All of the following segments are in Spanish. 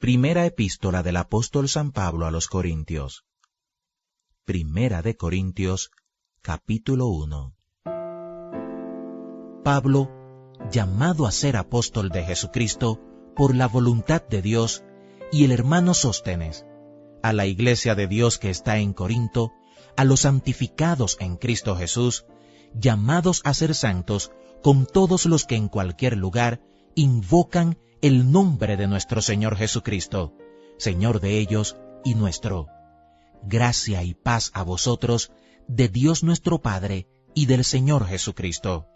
Primera epístola del apóstol San Pablo a los Corintios. Primera de Corintios, capítulo 1. Pablo, llamado a ser apóstol de Jesucristo por la voluntad de Dios, y el hermano Sóstenes, a la iglesia de Dios que está en Corinto, a los santificados en Cristo Jesús, llamados a ser santos con todos los que en cualquier lugar invocan el nombre de nuestro Señor Jesucristo, Señor de ellos y nuestro. Gracia y paz a vosotros, de Dios nuestro Padre y del Señor Jesucristo.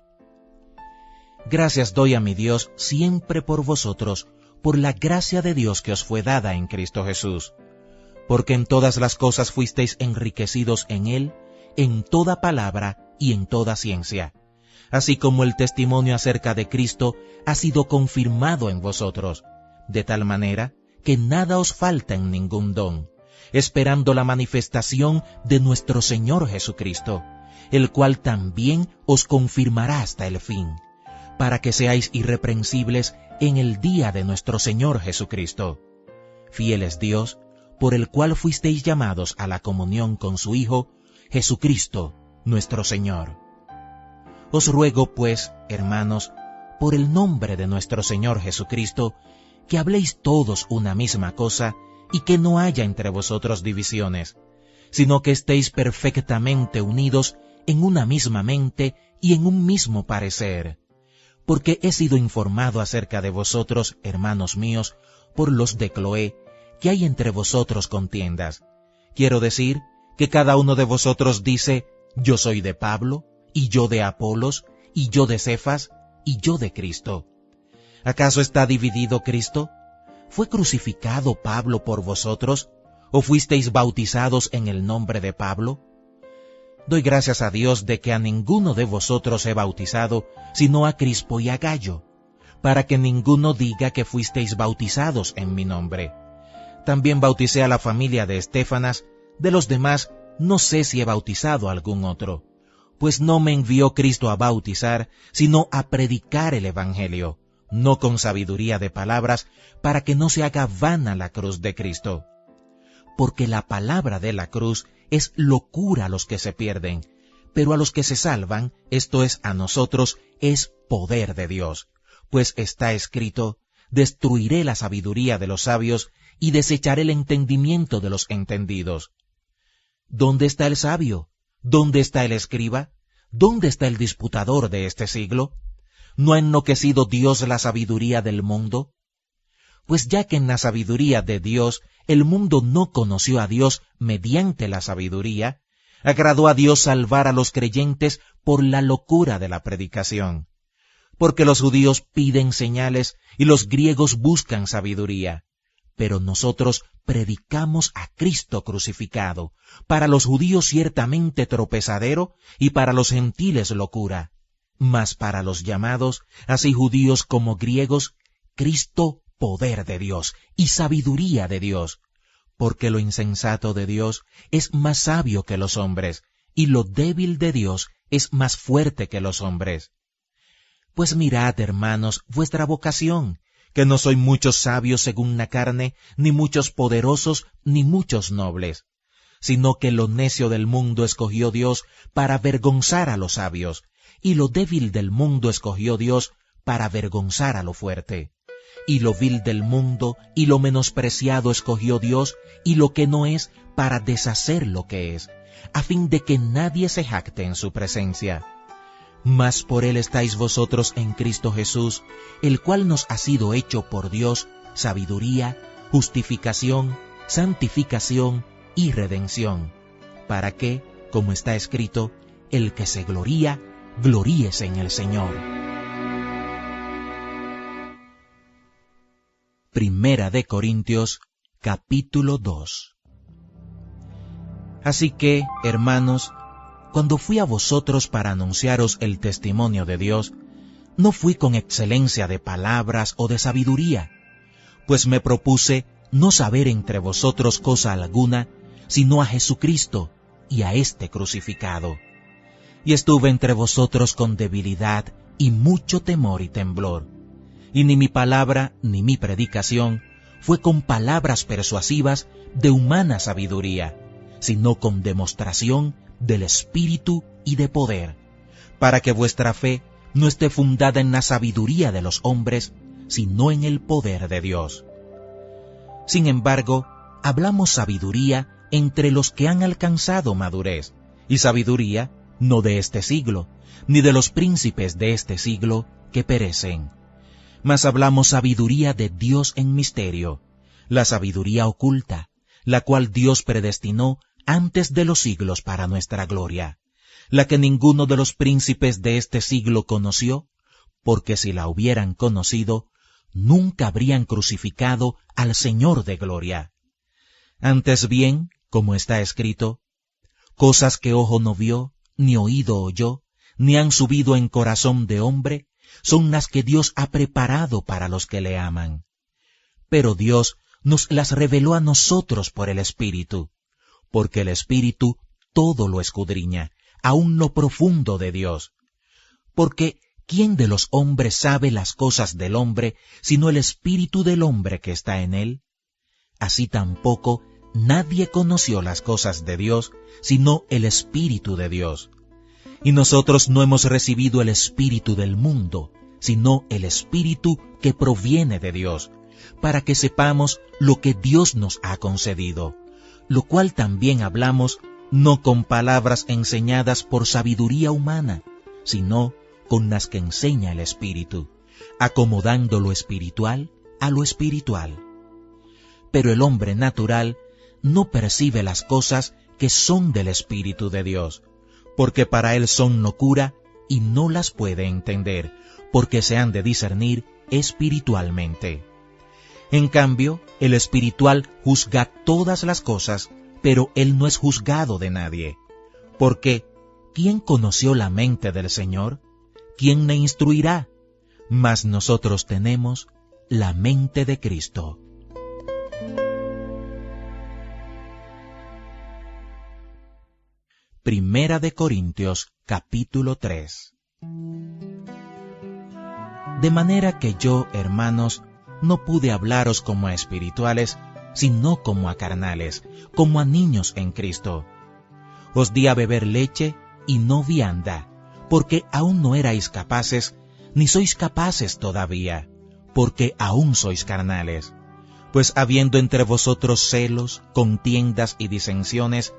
Gracias doy a mi Dios siempre por vosotros, por la gracia de Dios que os fue dada en Cristo Jesús, porque en todas las cosas fuisteis enriquecidos en Él, en toda palabra y en toda ciencia, así como el testimonio acerca de Cristo ha sido confirmado en vosotros, de tal manera que nada os falta en ningún don, esperando la manifestación de nuestro Señor Jesucristo, el cual también os confirmará hasta el fin, para que seáis irreprensibles en el día de nuestro Señor Jesucristo. Fiel es Dios, por el cual fuisteis llamados a la comunión con su Hijo, Jesucristo, nuestro Señor. Os ruego, pues, hermanos, por el nombre de nuestro Señor Jesucristo, que habléis todos una misma cosa y que no haya entre vosotros divisiones, sino que estéis perfectamente unidos en una misma mente y en un mismo parecer. Porque he sido informado acerca de vosotros, hermanos míos, por los de Cloé, que hay entre vosotros contiendas. Quiero decir que cada uno de vosotros dice, yo soy de Pablo, y yo de Apolos, y yo de Cefas, y yo de Cristo. ¿Acaso está dividido Cristo? ¿Fue crucificado Pablo por vosotros? ¿O fuisteis bautizados en el nombre de Pablo? Doy gracias a Dios de que a ninguno de vosotros he bautizado, sino a Crispo y a Gayo, para que ninguno diga que fuisteis bautizados en mi nombre. También bauticé a la familia de Estéfanas, de los demás no sé si he bautizado a algún otro, pues no me envió Cristo a bautizar, sino a predicar el Evangelio, no con sabiduría de palabras, para que no se haga vana la cruz de Cristo. Porque la palabra de la cruz es locura a los que se pierden, pero a los que se salvan, esto es a nosotros, es poder de Dios. Pues está escrito, destruiré la sabiduría de los sabios y desecharé el entendimiento de los entendidos. ¿Dónde está el sabio? ¿Dónde está el escriba? ¿Dónde está el disputador de este siglo? ¿No ha ennoquecido Dios la sabiduría del mundo? Pues ya que en la sabiduría de Dios el mundo no conoció a Dios mediante la sabiduría, agradó a Dios salvar a los creyentes por la locura de la predicación. Porque los judíos piden señales y los griegos buscan sabiduría. Pero nosotros predicamos a Cristo crucificado, para los judíos ciertamente tropezadero y para los gentiles locura, mas para los llamados, así judíos como griegos, Cristo poder de Dios y sabiduría de Dios, porque lo insensato de Dios es más sabio que los hombres, y lo débil de Dios es más fuerte que los hombres. Pues mirad, hermanos, vuestra vocación, que no soy muchos sabios según la carne, ni muchos poderosos, ni muchos nobles, sino que lo necio del mundo escogió Dios para avergonzar a los sabios, y lo débil del mundo escogió Dios para avergonzar a lo fuerte. Y lo vil del mundo y lo menospreciado escogió Dios, y lo que no es, para deshacer lo que es, a fin de que nadie se jacte en su presencia. Mas por él estáis vosotros en Cristo Jesús, el cual nos ha sido hecho por Dios sabiduría, justificación, santificación y redención, para que, como está escrito, el que se gloría, gloríese en el Señor. Primera de Corintios, capítulo 2. Así que, hermanos, cuando fui a vosotros para anunciaros el testimonio de Dios, no fui con excelencia de palabras o de sabiduría, pues me propuse no saber entre vosotros cosa alguna, sino a Jesucristo y a este crucificado. Y estuve entre vosotros con debilidad y mucho temor y temblor. Y ni mi palabra ni mi predicación fue con palabras persuasivas de humana sabiduría, sino con demostración del Espíritu y de poder, para que vuestra fe no esté fundada en la sabiduría de los hombres, sino en el poder de Dios. Sin embargo, hablamos sabiduría entre los que han alcanzado madurez, y sabiduría no de este siglo, ni de los príncipes de este siglo que perecen. Mas hablamos sabiduría de Dios en misterio, la sabiduría oculta, la cual Dios predestinó antes de los siglos para nuestra gloria, la que ninguno de los príncipes de este siglo conoció, porque si la hubieran conocido, nunca habrían crucificado al Señor de gloria. Antes bien, como está escrito, cosas que ojo no vio, ni oído oyó, ni han subido en corazón de hombre, son las que Dios ha preparado para los que le aman. Pero Dios nos las reveló a nosotros por el Espíritu, porque el Espíritu todo lo escudriña, aun lo profundo de Dios. Porque ¿quién de los hombres sabe las cosas del hombre, sino el Espíritu del hombre que está en él? Así tampoco nadie conoció las cosas de Dios, sino el Espíritu de Dios. Y nosotros no hemos recibido el espíritu del mundo, sino el Espíritu que proviene de Dios, para que sepamos lo que Dios nos ha concedido, lo cual también hablamos no con palabras enseñadas por sabiduría humana, sino con las que enseña el Espíritu, acomodando lo espiritual a lo espiritual. Pero el hombre natural no percibe las cosas que son del Espíritu de Dios, porque para él son locura y no las puede entender, porque se han de discernir espiritualmente. En cambio, el espiritual juzga todas las cosas, pero él no es juzgado de nadie. Porque, ¿quién conoció la mente del Señor? ¿Quién le instruirá? Mas nosotros tenemos la mente de Cristo. Primera de Corintios, capítulo 3. De manera que yo, hermanos, no pude hablaros como a espirituales, sino como a carnales, como a niños en Cristo. Os di a beber leche y no vianda, porque aún no erais capaces, ni sois capaces todavía, porque aún sois carnales. Pues habiendo entre vosotros celos, contiendas y disensiones,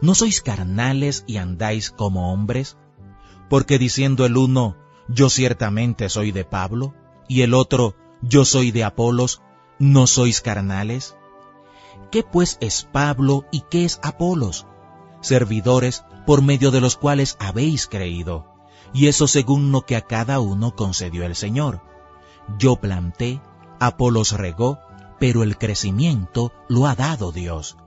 ¿no sois carnales y andáis como hombres? Porque diciendo el uno, yo ciertamente soy de Pablo, y el otro, yo soy de Apolos, ¿no sois carnales? ¿Qué pues es Pablo y qué es Apolos? Servidores por medio de los cuales habéis creído, y eso según lo que a cada uno concedió el Señor. Yo planté, Apolos regó, pero el crecimiento lo ha dado Dios.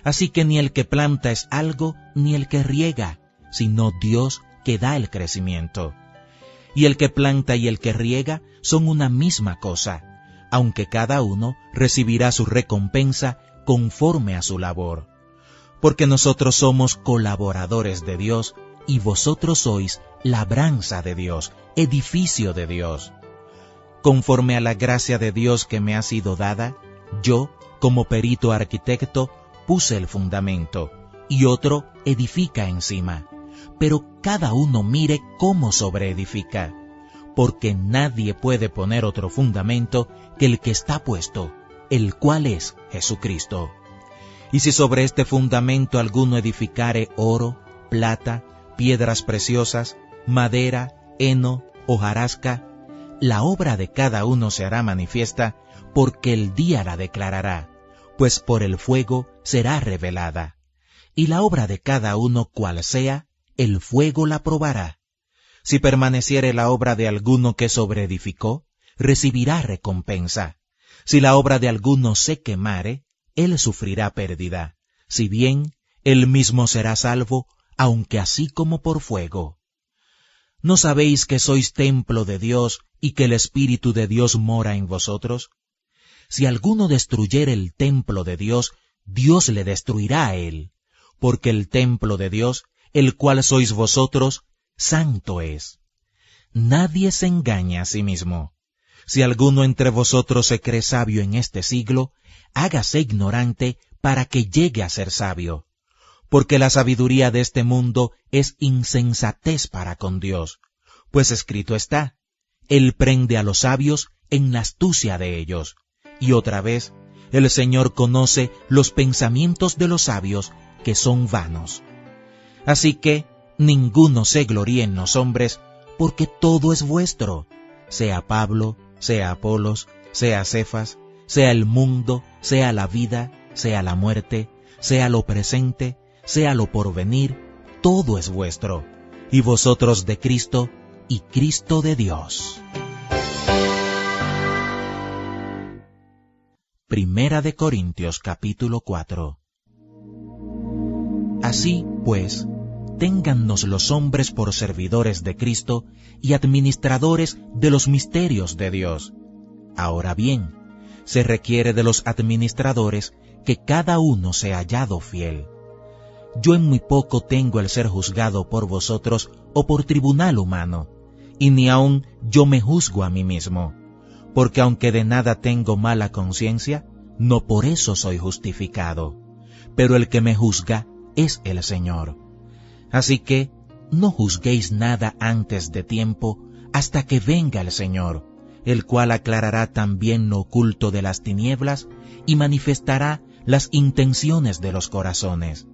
Así que ni el que planta es algo, ni el que riega, sino Dios que da el crecimiento. Y el que planta y el que riega son una misma cosa, aunque cada uno recibirá su recompensa conforme a su labor. Porque nosotros somos colaboradores de Dios, y vosotros sois labranza de Dios, edificio de Dios. Conforme a la gracia de Dios que me ha sido dada, yo, como perito arquitecto, puse el fundamento, y otro edifica encima. Pero cada uno mire cómo sobreedifica, porque nadie puede poner otro fundamento que el que está puesto, el cual es Jesucristo. Y si sobre este fundamento alguno edificare oro, plata, piedras preciosas, madera, heno, hojarasca, la obra de cada uno se hará manifiesta, porque el día la declarará, pues por el fuego será revelada. Y la obra de cada uno cual sea, el fuego la probará. Si permaneciere la obra de alguno que sobreedificó, recibirá recompensa. Si la obra de alguno se quemare, él sufrirá pérdida. Si bien, él mismo será salvo, aunque así como por fuego. ¿No sabéis que sois templo de Dios y que el Espíritu de Dios mora en vosotros? Si alguno destruyere el templo de Dios, Dios le destruirá a él, porque el templo de Dios, el cual sois vosotros, santo es. Nadie se engaña a sí mismo. Si alguno entre vosotros se cree sabio en este siglo, hágase ignorante para que llegue a ser sabio. Porque la sabiduría de este mundo es insensatez para con Dios. Pues escrito está, Él prende a los sabios en la astucia de ellos. Y otra vez, el Señor conoce los pensamientos de los sabios, que son vanos. Así que ninguno se gloríe en los hombres, porque todo es vuestro, sea Pablo, sea Apolos, sea Cefas, sea el mundo, sea la vida, sea la muerte, sea lo presente, sea lo porvenir, todo es vuestro, y vosotros de Cristo, y Cristo de Dios. Primera de Corintios capítulo 4. Así, pues, téngannos los hombres por servidores de Cristo y administradores de los misterios de Dios. Ahora bien, se requiere de los administradores que cada uno sea hallado fiel. Yo en muy poco tengo el ser juzgado por vosotros o por tribunal humano, y ni aun yo me juzgo a mí mismo, porque aunque de nada tengo mala conciencia, no por eso soy justificado, pero el que me juzga es el Señor. Así que no juzguéis nada antes de tiempo, hasta que venga el Señor, el cual aclarará también lo oculto de las tinieblas y manifestará las intenciones de los corazones.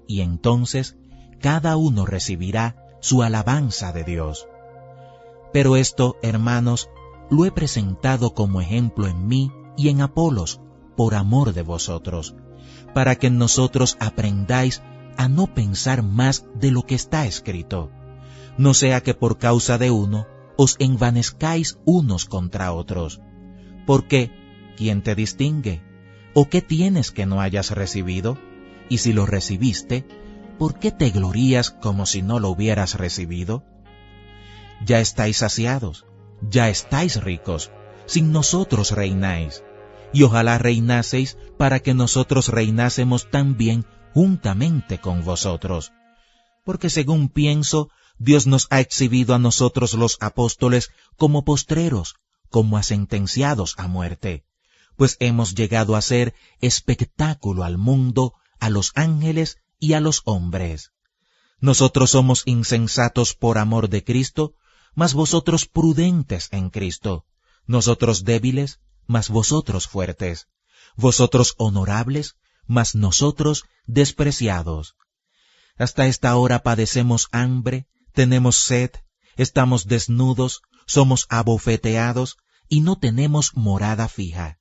Y entonces cada uno recibirá su alabanza de Dios. Pero esto, hermanos, lo he presentado como ejemplo en mí y en Apolos, por amor de vosotros, para que en nosotros aprendáis a no pensar más de lo que está escrito, no sea que por causa de uno os envanezcáis unos contra otros. Porque, ¿quién te distingue? ¿O qué tienes que no hayas recibido? Y si lo recibiste, ¿por qué te glorías como si no lo hubieras recibido? Ya estáis saciados, ya estáis ricos, sin nosotros reináis, y ojalá reinaseis para que nosotros reinásemos también juntamente con vosotros. Porque según pienso, Dios nos ha exhibido a nosotros los apóstoles como postreros, como a sentenciados a muerte, pues hemos llegado a ser espectáculo al mundo, a los ángeles y a los hombres. Nosotros somos insensatos por amor de Cristo, mas vosotros prudentes en Cristo, nosotros débiles, mas vosotros fuertes, vosotros honorables, mas nosotros despreciados. Hasta esta hora padecemos hambre, tenemos sed, estamos desnudos, somos abofeteados y no tenemos morada fija.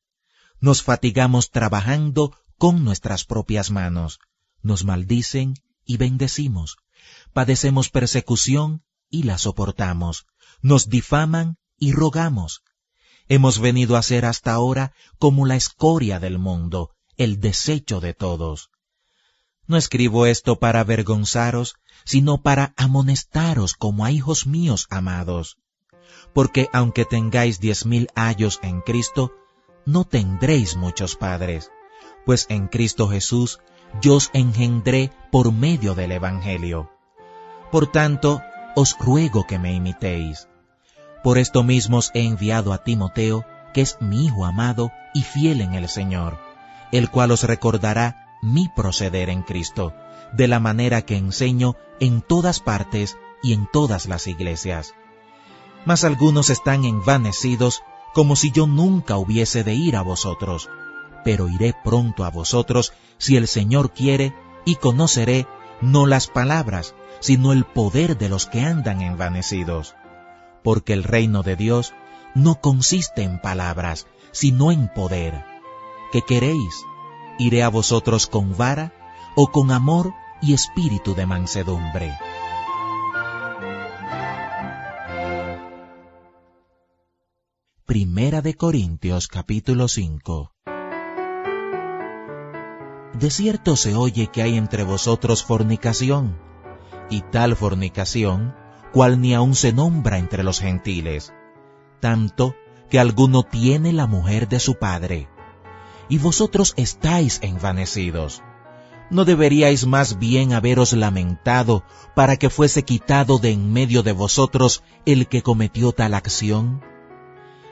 Nos fatigamos trabajando con nuestras propias manos, nos maldicen y bendecimos, padecemos persecución y la soportamos, nos difaman y rogamos. Hemos venido a ser hasta ahora como la escoria del mundo, el desecho de todos. No escribo esto para avergonzaros, sino para amonestaros como a hijos míos amados. Porque aunque tengáis 10,000 ayos en Cristo, no tendréis muchos padres, pues en Cristo Jesús yo os engendré por medio del Evangelio. Por tanto, os ruego que me imitéis. Por esto mismo os he enviado a Timoteo, que es mi hijo amado y fiel en el Señor, el cual os recordará mi proceder en Cristo, de la manera que enseño en todas partes y en todas las iglesias. Mas algunos están envanecidos, como si yo nunca hubiese de ir a vosotros, pero iré pronto a vosotros si el Señor quiere, y conoceré no las palabras, sino el poder de los que andan envanecidos. Porque el reino de Dios no consiste en palabras, sino en poder. ¿Qué queréis? ¿Iré a vosotros con vara, o con amor y espíritu de mansedumbre? Primera de Corintios capítulo 5. De cierto se oye que hay entre vosotros fornicación, y tal fornicación, cual ni aun se nombra entre los gentiles, tanto que alguno tiene la mujer de su padre. Y vosotros estáis envanecidos. ¿No deberíais más bien haberos lamentado para que fuese quitado de en medio de vosotros el que cometió tal acción?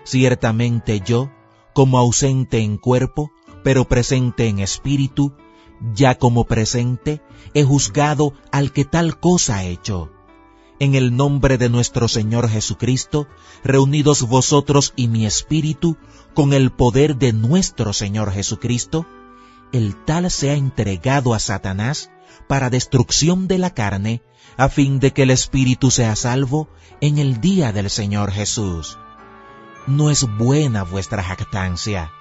Ciertamente yo, como ausente en cuerpo, pero presente en espíritu, ya como presente, he juzgado al que tal cosa ha hecho. En el nombre de nuestro Señor Jesucristo, reunidos vosotros y mi espíritu, con el poder de nuestro Señor Jesucristo, el tal sea entregado a Satanás para destrucción de la carne, a fin de que el espíritu sea salvo en el día del Señor Jesús. No es buena vuestra jactancia.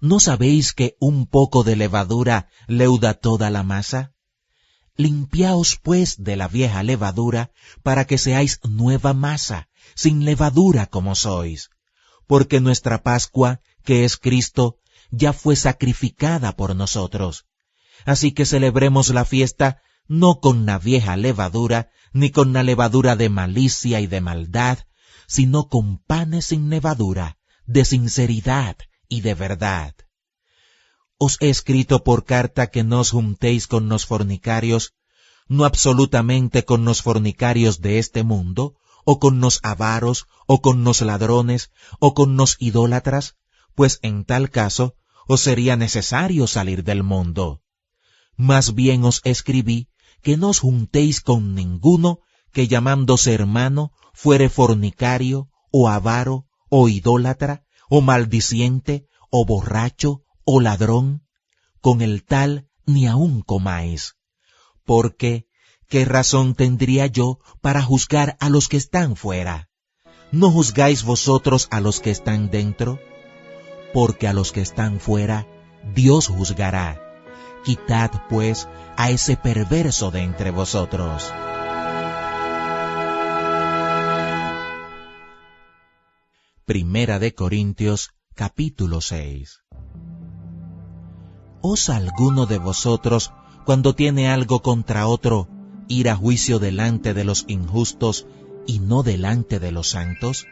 ¿No sabéis que un poco de levadura leuda toda la masa? Limpiaos pues de la vieja levadura, para que seáis nueva masa, sin levadura como sois. Porque nuestra Pascua, que es Cristo, ya fue sacrificada por nosotros. Así que celebremos la fiesta no con la vieja levadura, ni con la levadura de malicia y de maldad, sino con panes sin levadura, de sinceridad y de verdad. Os he escrito por carta que no os juntéis con los fornicarios, no absolutamente con los fornicarios de este mundo, o con los avaros, o con los ladrones, o con los idólatras, pues en tal caso os sería necesario salir del mundo. Más bien os escribí que no os juntéis con ninguno que llamándose hermano fuere fornicario, o avaro, o idólatra, o maldiciente, o borracho, o ladrón. Con el tal ni aun comáis. Porque, ¿qué razón tendría yo para juzgar a los que están fuera? ¿No juzgáis vosotros a los que están dentro? Porque a los que están fuera, Dios juzgará. Quitad, pues, a ese perverso de entre vosotros. Primera de Corintios, capítulo 6. ¿Osa alguno de vosotros, cuando tiene algo contra otro, ir a juicio delante de los injustos y no delante de los santos?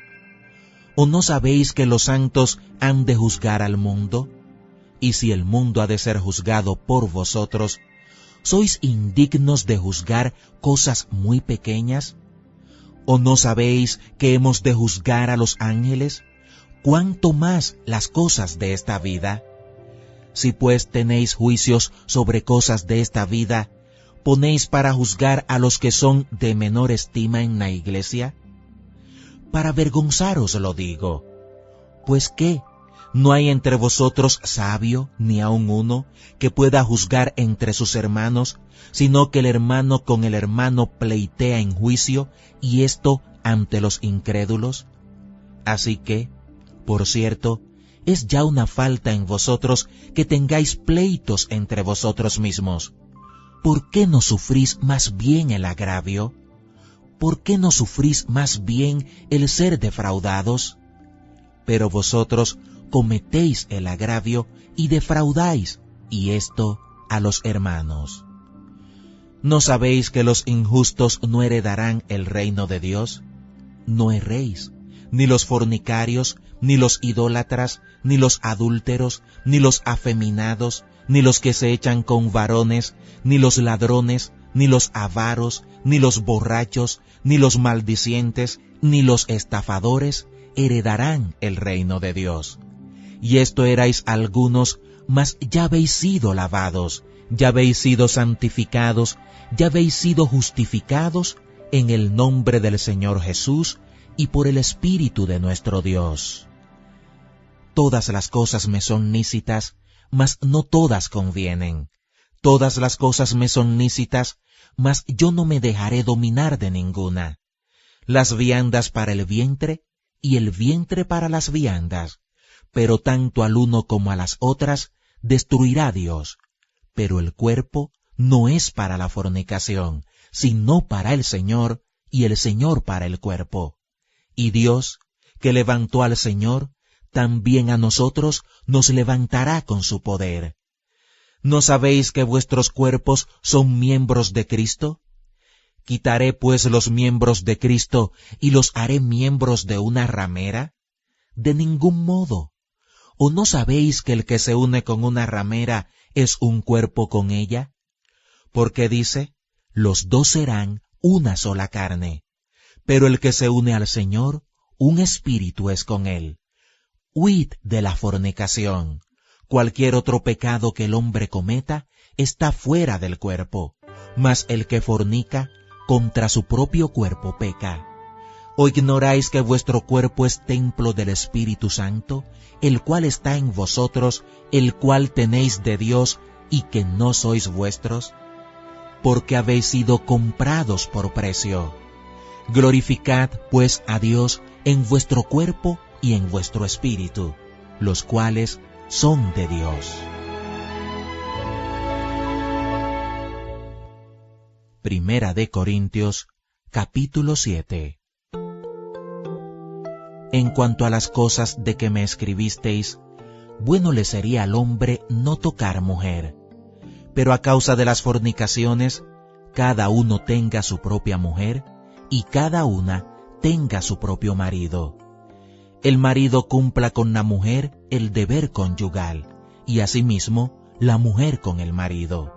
¿O no sabéis que los santos han de juzgar al mundo? Y si el mundo ha de ser juzgado por vosotros, ¿sois indignos de juzgar cosas muy pequeñas? ¿O no sabéis que hemos de juzgar a los ángeles? ¿Cuánto más las cosas de esta vida? Si pues tenéis juicios sobre cosas de esta vida, ¿ponéis para juzgar a los que son de menor estima en la iglesia? Para avergonzaros lo digo. Pues ¿qué? ¿No hay entre vosotros sabio, ni aun uno, que pueda juzgar entre sus hermanos, sino que el hermano con el hermano pleitea en juicio, y esto ante los incrédulos? Así que, por cierto, es ya una falta en vosotros que tengáis pleitos entre vosotros mismos. ¿Por qué no sufrís más bien el agravio? ¿Por qué no sufrís más bien el ser defraudados? Pero vosotros cometéis el agravio y defraudáis, y esto a los hermanos. ¿No sabéis que los injustos no heredarán el reino de Dios? No erréis, ni los fornicarios, ni los idólatras, ni los adúlteros, ni los afeminados, ni los que se echan con varones, ni los ladrones, ni los avaros, ni los borrachos, ni los maldicientes, ni los estafadores heredarán el reino de Dios. Y esto erais algunos, mas ya habéis sido lavados, ya habéis sido santificados, ya habéis sido justificados en el nombre del Señor Jesús y por el Espíritu de nuestro Dios. Todas las cosas me son lícitas, mas no todas convienen. Todas las cosas me son lícitas, mas yo no me dejaré dominar de ninguna. Las viandas para el vientre, y el vientre para las viandas, pero tanto al uno como a las otras destruirá Dios. Pero el cuerpo no es para la fornicación, sino para el Señor, y el Señor para el cuerpo. Y Dios, que levantó al Señor, también a nosotros nos levantará con su poder. ¿No sabéis que vuestros cuerpos son miembros de Cristo? ¿Quitaré pues los miembros de Cristo y los haré miembros de una ramera? De ningún modo. ¿O no sabéis que el que se une con una ramera es un cuerpo con ella? Porque dice, los dos serán una sola carne. Pero el que se une al Señor, un espíritu es con él. huid de la fornicación. Cualquier otro pecado que el hombre cometa está fuera del cuerpo, mas el que fornica contra su propio cuerpo peca. ¿O ignoráis que vuestro cuerpo es templo del Espíritu Santo, el cual está en vosotros, el cual tenéis de Dios, y que no sois vuestros? Porque habéis sido comprados por precio. Glorificad, pues, a Dios en vuestro cuerpo y en vuestro espíritu, los cuales son de Dios. Primera de Corintios, capítulo 7. En cuanto a las cosas de que me escribisteis, bueno le sería al hombre no tocar mujer, pero a causa de las fornicaciones, cada uno tenga su propia mujer, y cada una tenga su propio marido. El marido cumpla con la mujer el deber conyugal, y asimismo la mujer con el marido.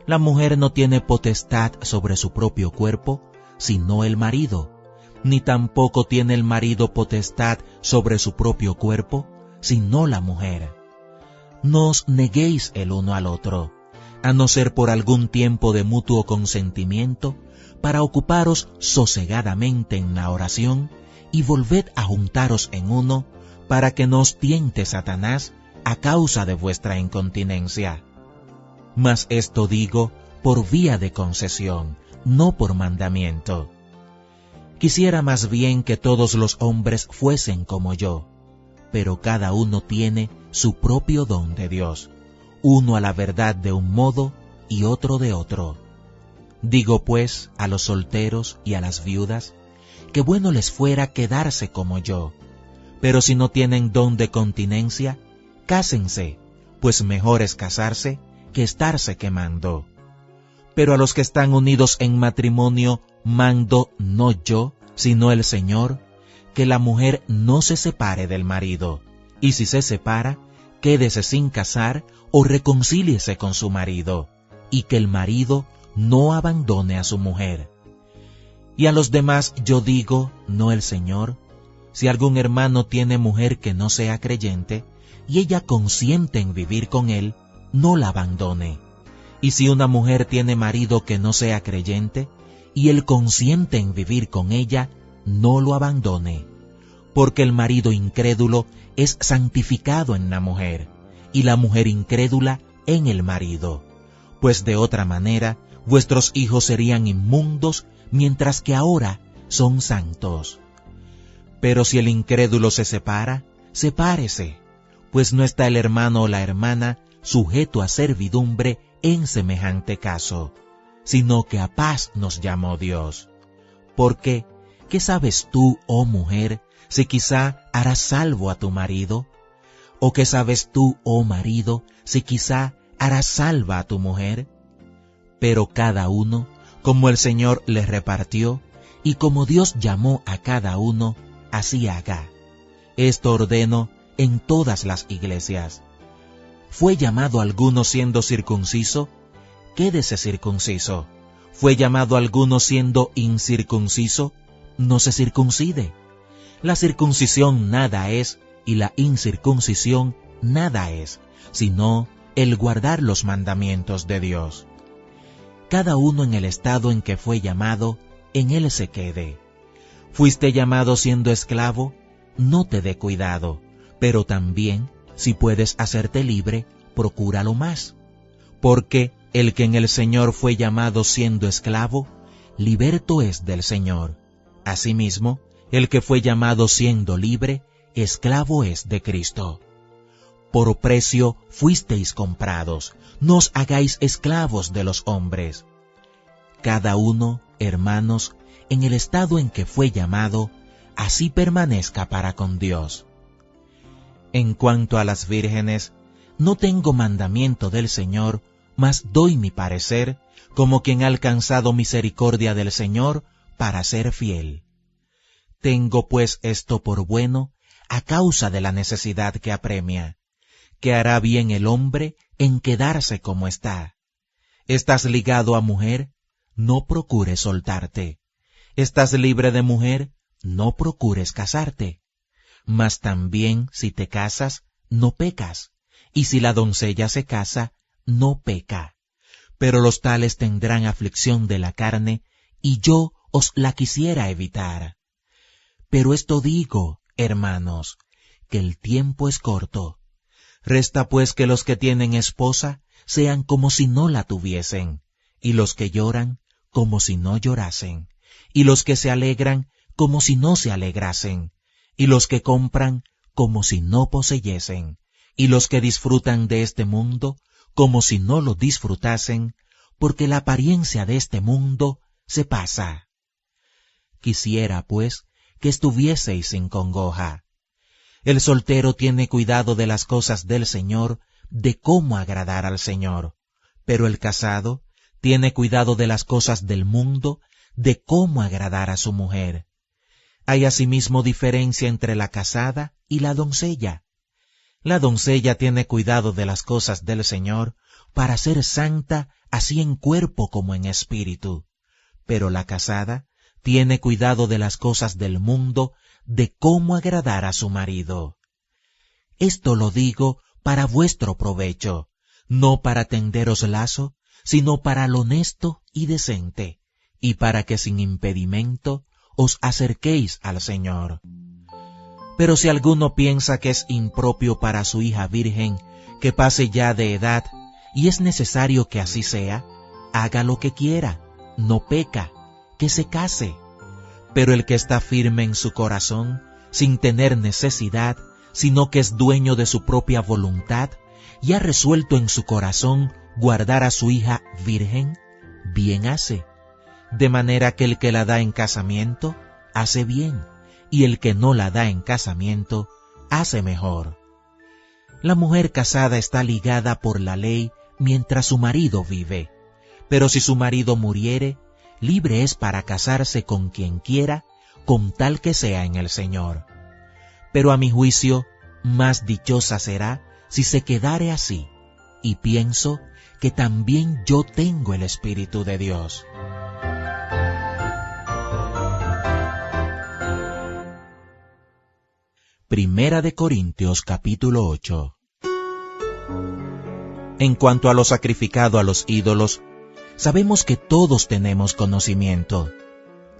La mujer no tiene potestad sobre su propio cuerpo, sino el marido, ni tampoco tiene el marido potestad sobre su propio cuerpo, sino la mujer. No os neguéis el uno al otro, a no ser por algún tiempo de mutuo consentimiento, para ocuparos sosegadamente en la oración, y volved a juntaros en uno, para que no os tiente Satanás a causa de vuestra incontinencia. Mas esto digo por vía de concesión, no por mandamiento. Quisiera más bien que todos los hombres fuesen como yo, pero cada uno tiene su propio don de Dios, uno a la verdad de un modo y otro de otro. Digo pues a los solteros y a las viudas, que bueno les fuera quedarse como yo, pero si no tienen don de continencia, cásense, pues mejor es casarse que estarse quemando. Pero a los que están unidos en matrimonio, mando no yo, sino el Señor, que la mujer no se separe del marido, y si se separa, quédese sin casar o reconcíliese con su marido, y que el marido no abandone a su mujer. Y a los demás yo digo, no el Señor, si algún hermano tiene mujer que no sea creyente, y ella consiente en vivir con él, no la abandone. Y si una mujer tiene marido que no sea creyente, y él consiente en vivir con ella, no lo abandone. Porque el marido incrédulo es santificado en la mujer, y la mujer incrédula en el marido. Pues de otra manera, vuestros hijos serían inmundos, mientras que ahora son santos. Pero si el incrédulo se separa, sepárese, pues no está el hermano o la hermana sujeto a servidumbre en semejante caso, sino que a paz nos llamó Dios. Porque, ¿qué sabes tú, oh mujer, si quizá harás salvo a tu marido? ¿O qué sabes tú, oh marido, si quizá harás salva a tu mujer? Pero cada uno, como el Señor le repartió, y como Dios llamó a cada uno, así haga. Esto ordeno en todas las iglesias. ¿Fue llamado alguno siendo circunciso? Quédese circunciso. ¿Fue llamado alguno siendo incircunciso? No se circuncide. La circuncisión nada es, y la incircuncisión nada es, sino el guardar los mandamientos de Dios. Cada uno en el estado en que fue llamado, en él se quede. ¿Fuiste llamado siendo esclavo? No te dé cuidado, pero también, si puedes hacerte libre, procúralo más. Porque el que en el Señor fue llamado siendo esclavo, liberto es del Señor. Asimismo, el que fue llamado siendo libre, esclavo es de Cristo. Por precio fuisteis comprados, no os hagáis esclavos de los hombres. Cada uno, hermanos, en el estado en que fue llamado, así permanezca para con Dios. En cuanto a las vírgenes, no tengo mandamiento del Señor, mas doy mi parecer, como quien ha alcanzado misericordia del Señor, para ser fiel. Tengo pues esto por bueno, a causa de la necesidad que apremia, que hará bien el hombre en quedarse como está. ¿Estás ligado a mujer? No procures soltarte. ¿Estás libre de mujer? No procures casarte. mas también si te casas, no pecas, y si la doncella se casa, no peca. Pero los tales tendrán aflicción de la carne, y yo os la quisiera evitar. Pero esto digo, hermanos, que el tiempo es corto. Resta pues que los que tienen esposa sean como si no la tuviesen, y los que lloran como si no llorasen, y los que se alegran como si no se alegrasen, y los que compran como si no poseyesen, y los que disfrutan de este mundo como si no lo disfrutasen, porque la apariencia de este mundo se pasa. Quisiera, pues, que estuvieseis sin congoja. El soltero tiene cuidado de las cosas del Señor, de cómo agradar al Señor, pero el casado tiene cuidado de las cosas del mundo, de cómo agradar a su mujer. Hay asimismo diferencia entre la casada y la doncella. La doncella tiene cuidado de las cosas del Señor para ser santa así en cuerpo como en espíritu, pero la casada tiene cuidado de las cosas del mundo, de cómo agradar a su marido. Esto lo digo para vuestro provecho, no para tenderos lazo, sino para lo honesto y decente, y para que sin impedimento os acerquéis al Señor. Pero si alguno piensa que es impropio para su hija virgen que pase ya de edad, y es necesario que así sea, haga lo que quiera, no peca, que se case. Pero el que está firme en su corazón, sin tener necesidad, sino que es dueño de su propia voluntad, y ha resuelto en su corazón guardar a su hija virgen, bien hace. De manera que el que la da en casamiento, hace bien, y el que no la da en casamiento, hace mejor. La mujer casada está ligada por la ley mientras su marido vive, pero si su marido muriere, libre es para casarse con quien quiera, con tal que sea en el Señor. Pero a mi juicio, más dichosa será si se quedare así, y pienso que también yo tengo el Espíritu de Dios. Primera de Corintios capítulo 8. En cuanto a lo sacrificado a los ídolos, sabemos que todos tenemos conocimiento.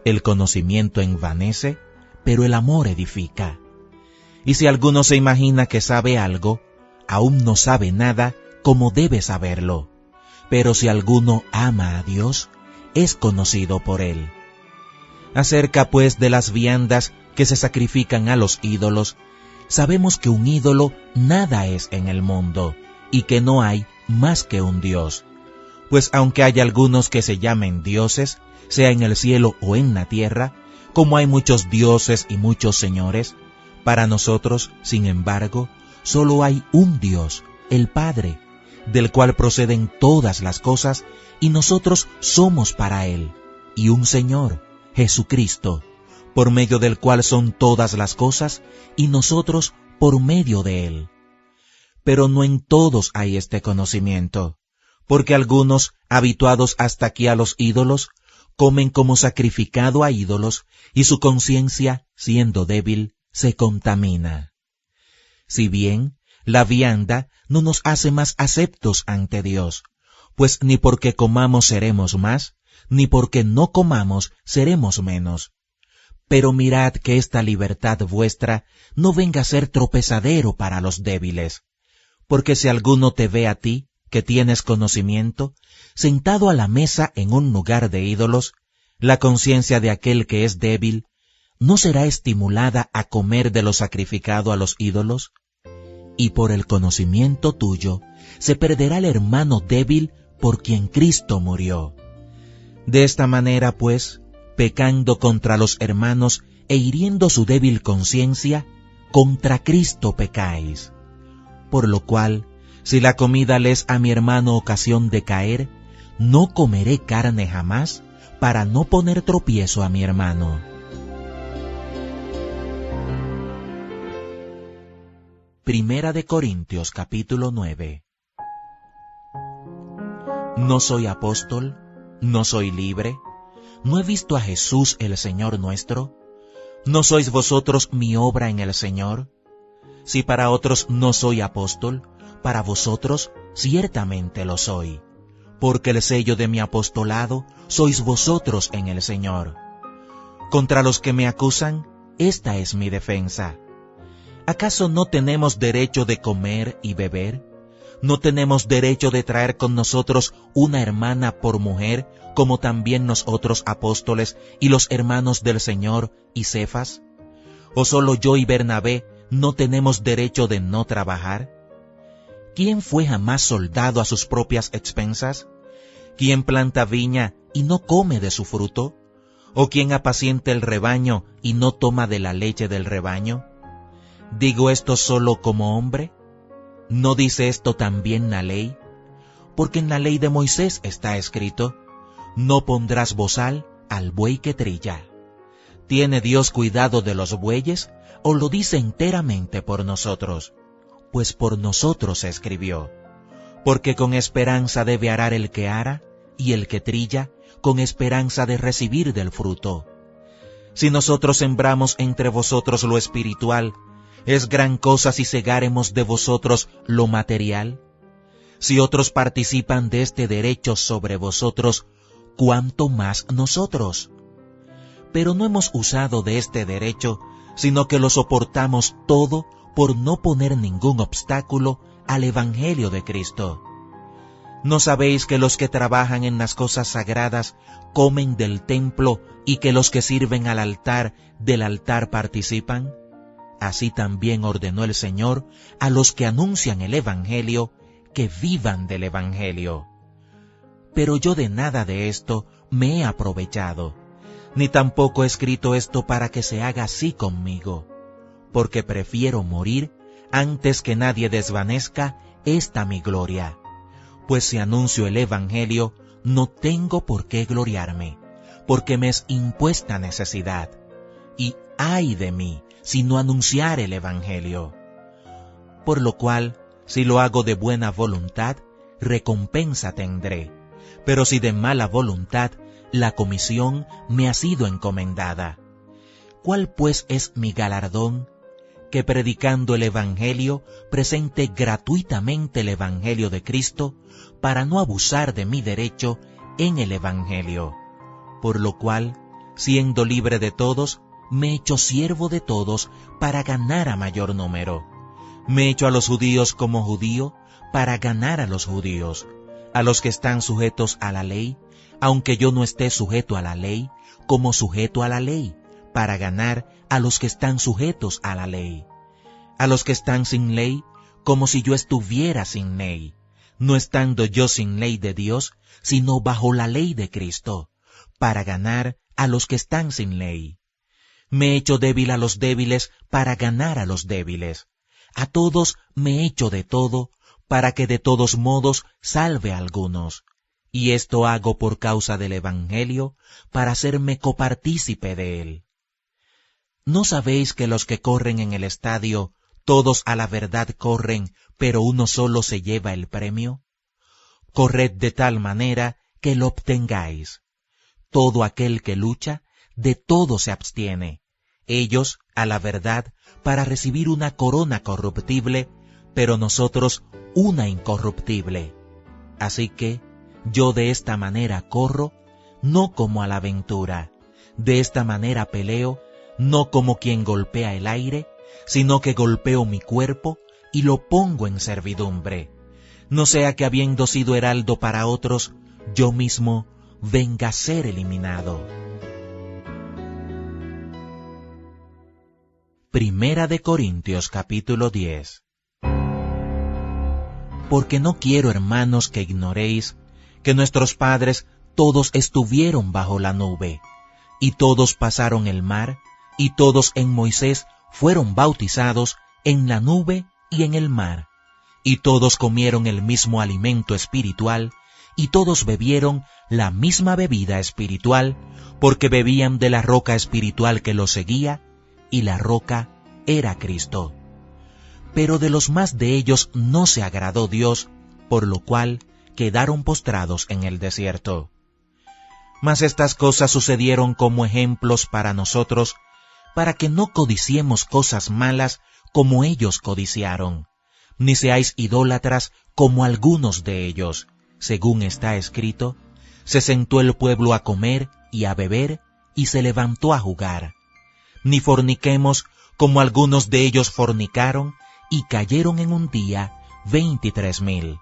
El conocimiento envanece, pero el amor edifica. Y si alguno se imagina que sabe algo, aún no sabe nada como debe saberlo. Pero si alguno ama a Dios, es conocido por él. Acerca pues de las viandas que se sacrifican a los ídolos, sabemos que un ídolo nada es en el mundo, y que no hay más que un Dios. Pues aunque haya algunos que se llamen dioses, sea en el cielo o en la tierra, como hay muchos dioses y muchos señores, para nosotros, sin embargo, solo hay un Dios, el Padre, del cual proceden todas las cosas, y nosotros somos para Él, y un Señor, Jesucristo, por medio del cual son todas las cosas, y nosotros por medio de Él. Pero no en todos hay este conocimiento, porque algunos, habituados hasta aquí a los ídolos, comen como sacrificado a ídolos, y su conciencia, siendo débil, se contamina. Si bien la vianda no nos hace más aceptos ante Dios, pues ni porque comamos seremos más, ni porque no comamos seremos menos. Pero mirad que esta libertad vuestra no venga a ser tropezadero para los débiles, porque si alguno te ve a ti, que tienes conocimiento, sentado a la mesa en un lugar de ídolos, la conciencia de aquel que es débil, ¿no será estimulada a comer de lo sacrificado a los ídolos? Y por el conocimiento tuyo se perderá el hermano débil por quien Cristo murió. De esta manera, pues, pecando contra los hermanos e hiriendo su débil conciencia, contra Cristo pecáis. Por lo cual, si la comida le es a mi hermano ocasión de caer, no comeré carne jamás, para no poner tropiezo a mi hermano. Primera de Corintios capítulo 9. No soy apóstol, no soy libre, no he visto a Jesús el Señor nuestro, ¿No sois vosotros mi obra en el Señor? Si para otros no soy apóstol, para vosotros ciertamente lo soy, porque el sello de mi apostolado sois vosotros en el Señor. Contra los que me acusan, esta es mi defensa. ¿Acaso no tenemos derecho de comer y beber? ¿No tenemos derecho de traer con nosotros una hermana por mujer, como también nosotros apóstoles y los hermanos del Señor y Cefas? ¿O solo yo y Bernabé no tenemos derecho de no trabajar? ¿Quién fue jamás soldado a sus propias expensas? ¿Quién planta viña y no come de su fruto? ¿O quién apacienta el rebaño y no toma de la leche del rebaño? ¿Digo esto solo como hombre? ¿No dice esto también la ley? Porque en la ley de Moisés está escrito: no pondrás bozal al buey que trilla. ¿Tiene Dios cuidado de los bueyes, o lo dice enteramente por nosotros? Pues por nosotros se escribió. Porque con esperanza debe arar el que ara, y el que trilla, con esperanza de recibir del fruto. Si nosotros sembramos entre vosotros lo espiritual, ¿es gran cosa si segáremos de vosotros lo material? Si otros participan de este derecho sobre vosotros, ¿cuánto más nosotros? Pero no hemos usado de este derecho, sino que lo soportamos todo por no poner ningún obstáculo al Evangelio de Cristo. ¿No sabéis que los que trabajan en las cosas sagradas comen del templo y que los que sirven al altar del altar participan? Así también ordenó el Señor a los que anuncian el Evangelio que vivan del Evangelio. Pero yo de nada de esto me he aprovechado, ni tampoco he escrito esto para que se haga así conmigo, porque prefiero morir antes que nadie desvanezca esta mi gloria. Pues si anuncio el Evangelio, no tengo por qué gloriarme, porque me es impuesta necesidad. Y ay de mí, si no anunciar el Evangelio. Por lo cual, si lo hago de buena voluntad, recompensa tendré. Pero si de mala voluntad, la comisión me ha sido encomendada. ¿Cuál pues es mi galardón? Que predicando el Evangelio, presente gratuitamente el Evangelio de Cristo, para no abusar de mi derecho en el Evangelio. Por lo cual, siendo libre de todos, me he hecho siervo de todos para ganar a mayor número. Me he hecho a los judíos como judío para ganar a los judíos, a los que están sujetos a la ley, aunque yo no esté sujeto a la ley, como sujeto a la ley, para ganar a los que están sujetos a la ley. A los que están sin ley, como si yo estuviera sin ley, no estando yo sin ley de Dios, sino bajo la ley de Cristo, para ganar a los que están sin ley. Me he hecho débil a los débiles para ganar a los débiles. A todos me he hecho de todo, para que de todos modos salve a algunos. Y esto hago por causa del Evangelio, para hacerme copartícipe de él. ¿No sabéis que los que corren en el estadio, todos a la verdad corren, pero uno solo se lleva el premio? Corred de tal manera que lo obtengáis. Todo aquel que lucha, de todo se abstiene. Ellos, a la verdad, para recibir una corona corruptible, pero nosotros una incorruptible. Así que, yo de esta manera corro, no como a la aventura. De esta manera peleo, no como quien golpea el aire, sino que golpeo mi cuerpo y lo pongo en servidumbre. No sea que habiendo sido heraldo para otros, yo mismo venga a ser eliminado. Primera de Corintios capítulo 10. Porque no quiero, hermanos, que ignoréis que nuestros padres todos estuvieron bajo la nube, y todos pasaron el mar, y todos en Moisés fueron bautizados en la nube y en el mar, y todos comieron el mismo alimento espiritual, y todos bebieron la misma bebida espiritual, porque bebían de la roca espiritual que los seguía, y la roca era Cristo. Pero de los más de ellos no se agradó Dios, por lo cual quedaron postrados en el desierto. Mas estas cosas sucedieron como ejemplos para nosotros, para que no codiciemos cosas malas como ellos codiciaron, ni seáis idólatras como algunos de ellos. Según está escrito, se sentó el pueblo a comer y a beber, y se levantó a jugar. Ni forniquemos como algunos de ellos fornicaron, y cayeron en un día 23,000.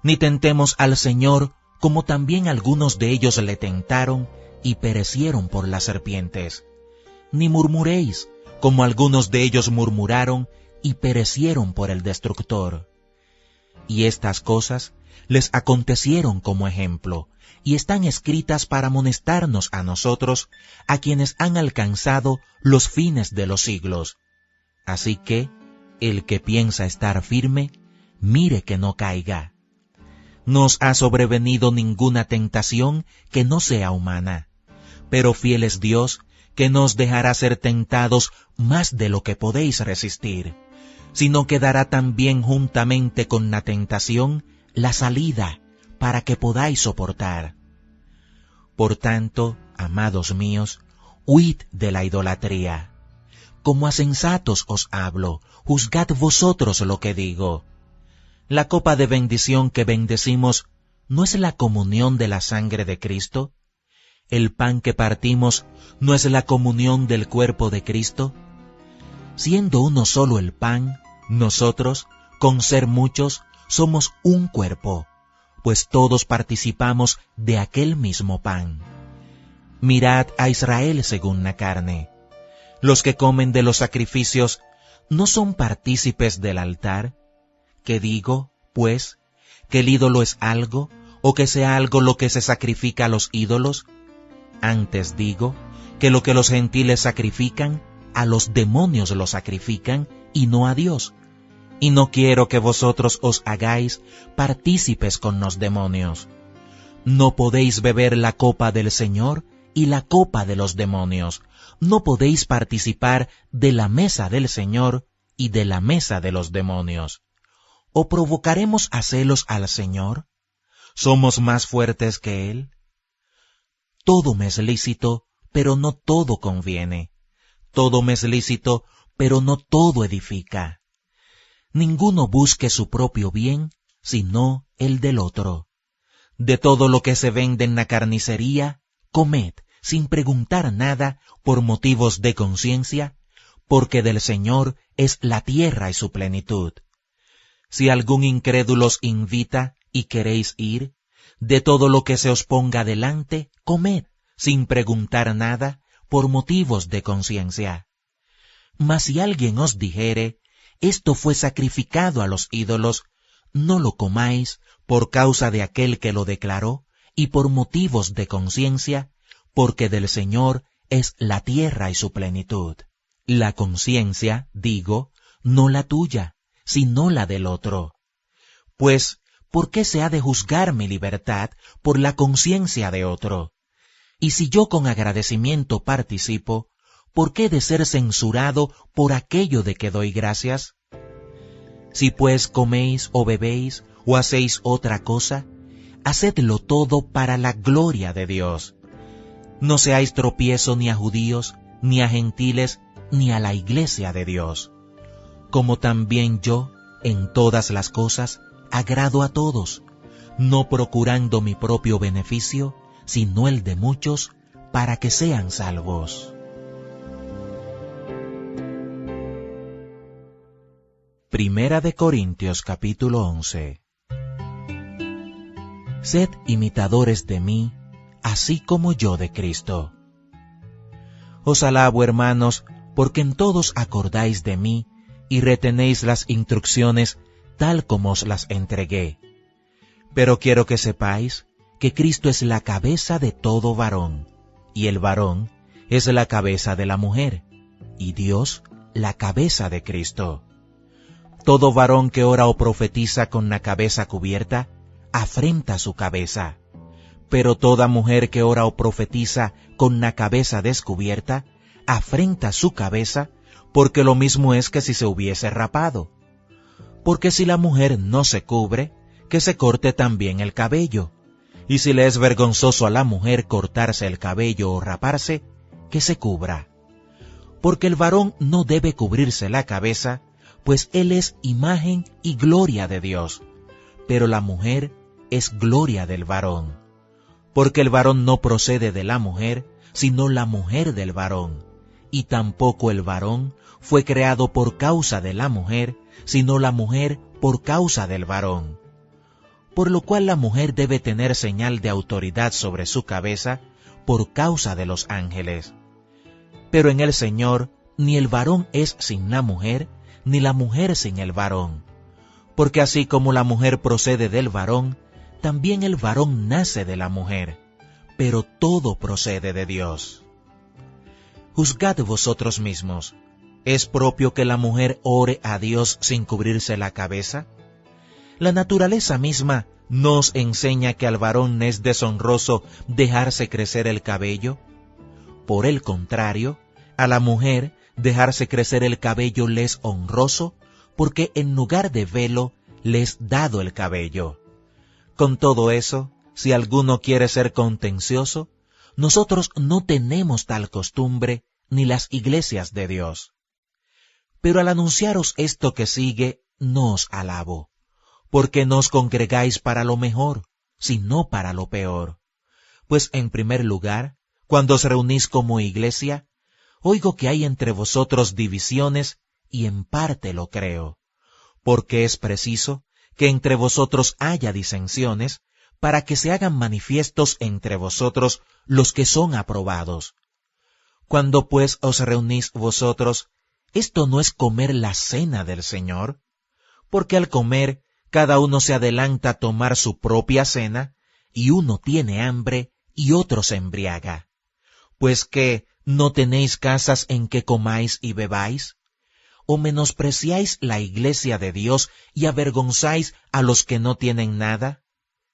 Ni tentemos al Señor como también algunos de ellos le tentaron, y perecieron por las serpientes. Ni murmuréis como algunos de ellos murmuraron, y perecieron por el destructor. Y estas cosas les acontecieron como ejemplo, y están escritas para amonestarnos a nosotros, a quienes han alcanzado los fines de los siglos. Así que, el que piensa estar firme, mire que no caiga. No os ha sobrevenido ninguna tentación que no sea humana, pero fiel es Dios, que no os dejará ser tentados más de lo que podéis resistir, sino que dará también juntamente con la tentación la salida, para que podáis soportar. Por tanto, amados míos, huid de la idolatría. Como a sensatos os hablo, juzgad vosotros lo que digo. La copa de bendición que bendecimos, ¿no es la comunión de la sangre de Cristo? ¿El pan que partimos no es la comunión del cuerpo de Cristo? Siendo uno solo el pan, nosotros, con ser muchos, somos un cuerpo, pues todos participamos de aquel mismo pan. Mirad a Israel según la carne. Los que comen de los sacrificios, ¿no son partícipes del altar? ¿Qué digo, pues, que el ídolo es algo, o que sea algo lo que se sacrifica a los ídolos? Antes digo que lo que los gentiles sacrifican, a los demonios lo sacrifican, y no a Dios. Y no quiero que vosotros os hagáis partícipes con los demonios. No podéis beber la copa del Señor y la copa de los demonios. No podéis participar de la mesa del Señor y de la mesa de los demonios. ¿O provocaremos a celos al Señor? ¿Somos más fuertes que Él? Todo me es lícito, pero no todo conviene. Todo me es lícito, pero no todo edifica. Ninguno busque su propio bien, sino el del otro. De todo lo que se vende en la carnicería, comed, sin preguntar nada, por motivos de conciencia, porque del Señor es la tierra y su plenitud. Si algún incrédulo os invita y queréis ir, de todo lo que se os ponga delante, comed, sin preguntar nada, por motivos de conciencia. Mas si alguien os dijere, esto fue sacrificado a los ídolos, no lo comáis por causa de aquel que lo declaró, y por motivos de conciencia, porque del Señor es la tierra y su plenitud. La conciencia, digo, no la tuya, sino la del otro. Pues, ¿por qué se ha de juzgar mi libertad por la conciencia de otro? Y si yo con agradecimiento participo, ¿por qué he de ser censurado por aquello de que doy gracias? Si pues coméis o bebéis o hacéis otra cosa, hacedlo todo para la gloria de Dios. No seáis tropiezo ni a judíos, ni a gentiles, ni a la iglesia de Dios. Como también yo, en todas las cosas, agrado a todos, no procurando mi propio beneficio, sino el de muchos, para que sean salvos. Primera de Corintios capítulo 11. Sed imitadores de mí, así como yo de Cristo. Os alabo, hermanos, porque en todos acordáis de mí y retenéis las instrucciones tal como os las entregué. Pero quiero que sepáis que Cristo es la cabeza de todo varón, y el varón es la cabeza de la mujer, y Dios la cabeza de Cristo. Todo varón que ora o profetiza con la cabeza cubierta, afrenta su cabeza. Pero toda mujer que ora o profetiza con la cabeza descubierta, afrenta su cabeza, porque lo mismo es que si se hubiese rapado. Porque si la mujer no se cubre, que se corte también el cabello. Y si le es vergonzoso a la mujer cortarse el cabello o raparse, que se cubra. porque el varón no debe cubrirse la cabeza, pues él es imagen y gloria de Dios, pero la mujer es gloria del varón. Porque el varón no procede de la mujer, sino la mujer del varón, y tampoco el varón fue creado por causa de la mujer, sino la mujer por causa del varón. Por lo cual la mujer debe tener señal de autoridad sobre su cabeza por causa de los ángeles. Pero en el Señor ni el varón es sin la mujer, ni la mujer sin el varón. Porque así como la mujer procede del varón, también el varón nace de la mujer, pero todo procede de Dios. Juzgad vosotros mismos, ¿es propio que la mujer ore a Dios sin cubrirse la cabeza? La naturaleza misma nos enseña que al varón es deshonroso dejarse crecer el cabello. Por el contrario, a la mujer dejarse crecer el cabello le es honroso, porque en lugar de velo le es dado el cabello. Con todo eso, si alguno quiere ser contencioso, nosotros no tenemos tal costumbre ni las iglesias de Dios. Pero al anunciaros esto que sigue, no os alabo, porque no os congregáis para lo mejor, sino para lo peor. Pues en primer lugar, cuando os reunís como iglesia, oigo que hay entre vosotros divisiones, y en parte lo creo, porque es preciso que entre vosotros haya disensiones, para que se hagan manifiestos entre vosotros los que son aprobados. Cuando pues os reunís vosotros, ¿esto no es comer la cena del Señor? Porque al comer, cada uno se adelanta a tomar su propia cena, y uno tiene hambre y otro se embriaga. Pues ¿qué, no tenéis casas en que comáis y bebáis? ¿O menospreciáis la iglesia de Dios y avergonzáis a los que no tienen nada?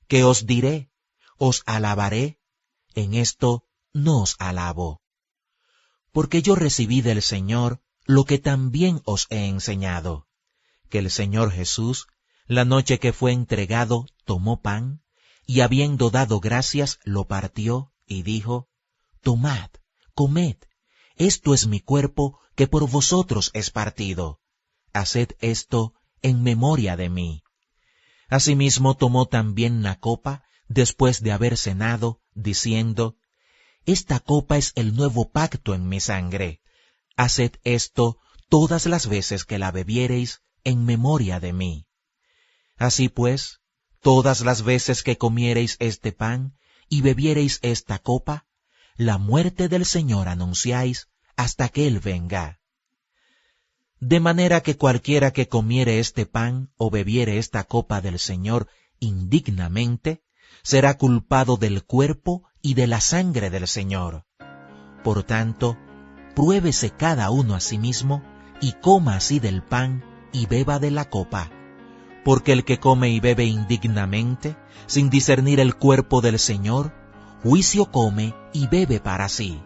¿Qué os diré? ¿Os alabaré? En esto no os alabo. Porque yo recibí del Señor lo que también os he enseñado, que el Señor Jesús, la noche que fue entregado, tomó pan, y habiendo dado gracias, lo partió, y dijo, Tomad, comed, esto es mi cuerpo que por vosotros es partido. Haced esto en memoria de mí. Asimismo tomó también la copa, después de haber cenado, diciendo, Esta copa es el nuevo pacto en mi sangre. Haced esto todas las veces que la bebiereis en memoria de mí. Así pues, todas las veces que comiereis este pan y bebiereis esta copa, la muerte del Señor anunciáis hasta que Él venga. De manera que cualquiera que comiere este pan o bebiere esta copa del Señor indignamente, será culpado del cuerpo y de la sangre del Señor. Por tanto, pruébese cada uno a sí mismo, y coma así del pan y beba de la copa. Porque el que come y bebe indignamente, sin discernir el cuerpo del Señor, juicio come y bebe para sí.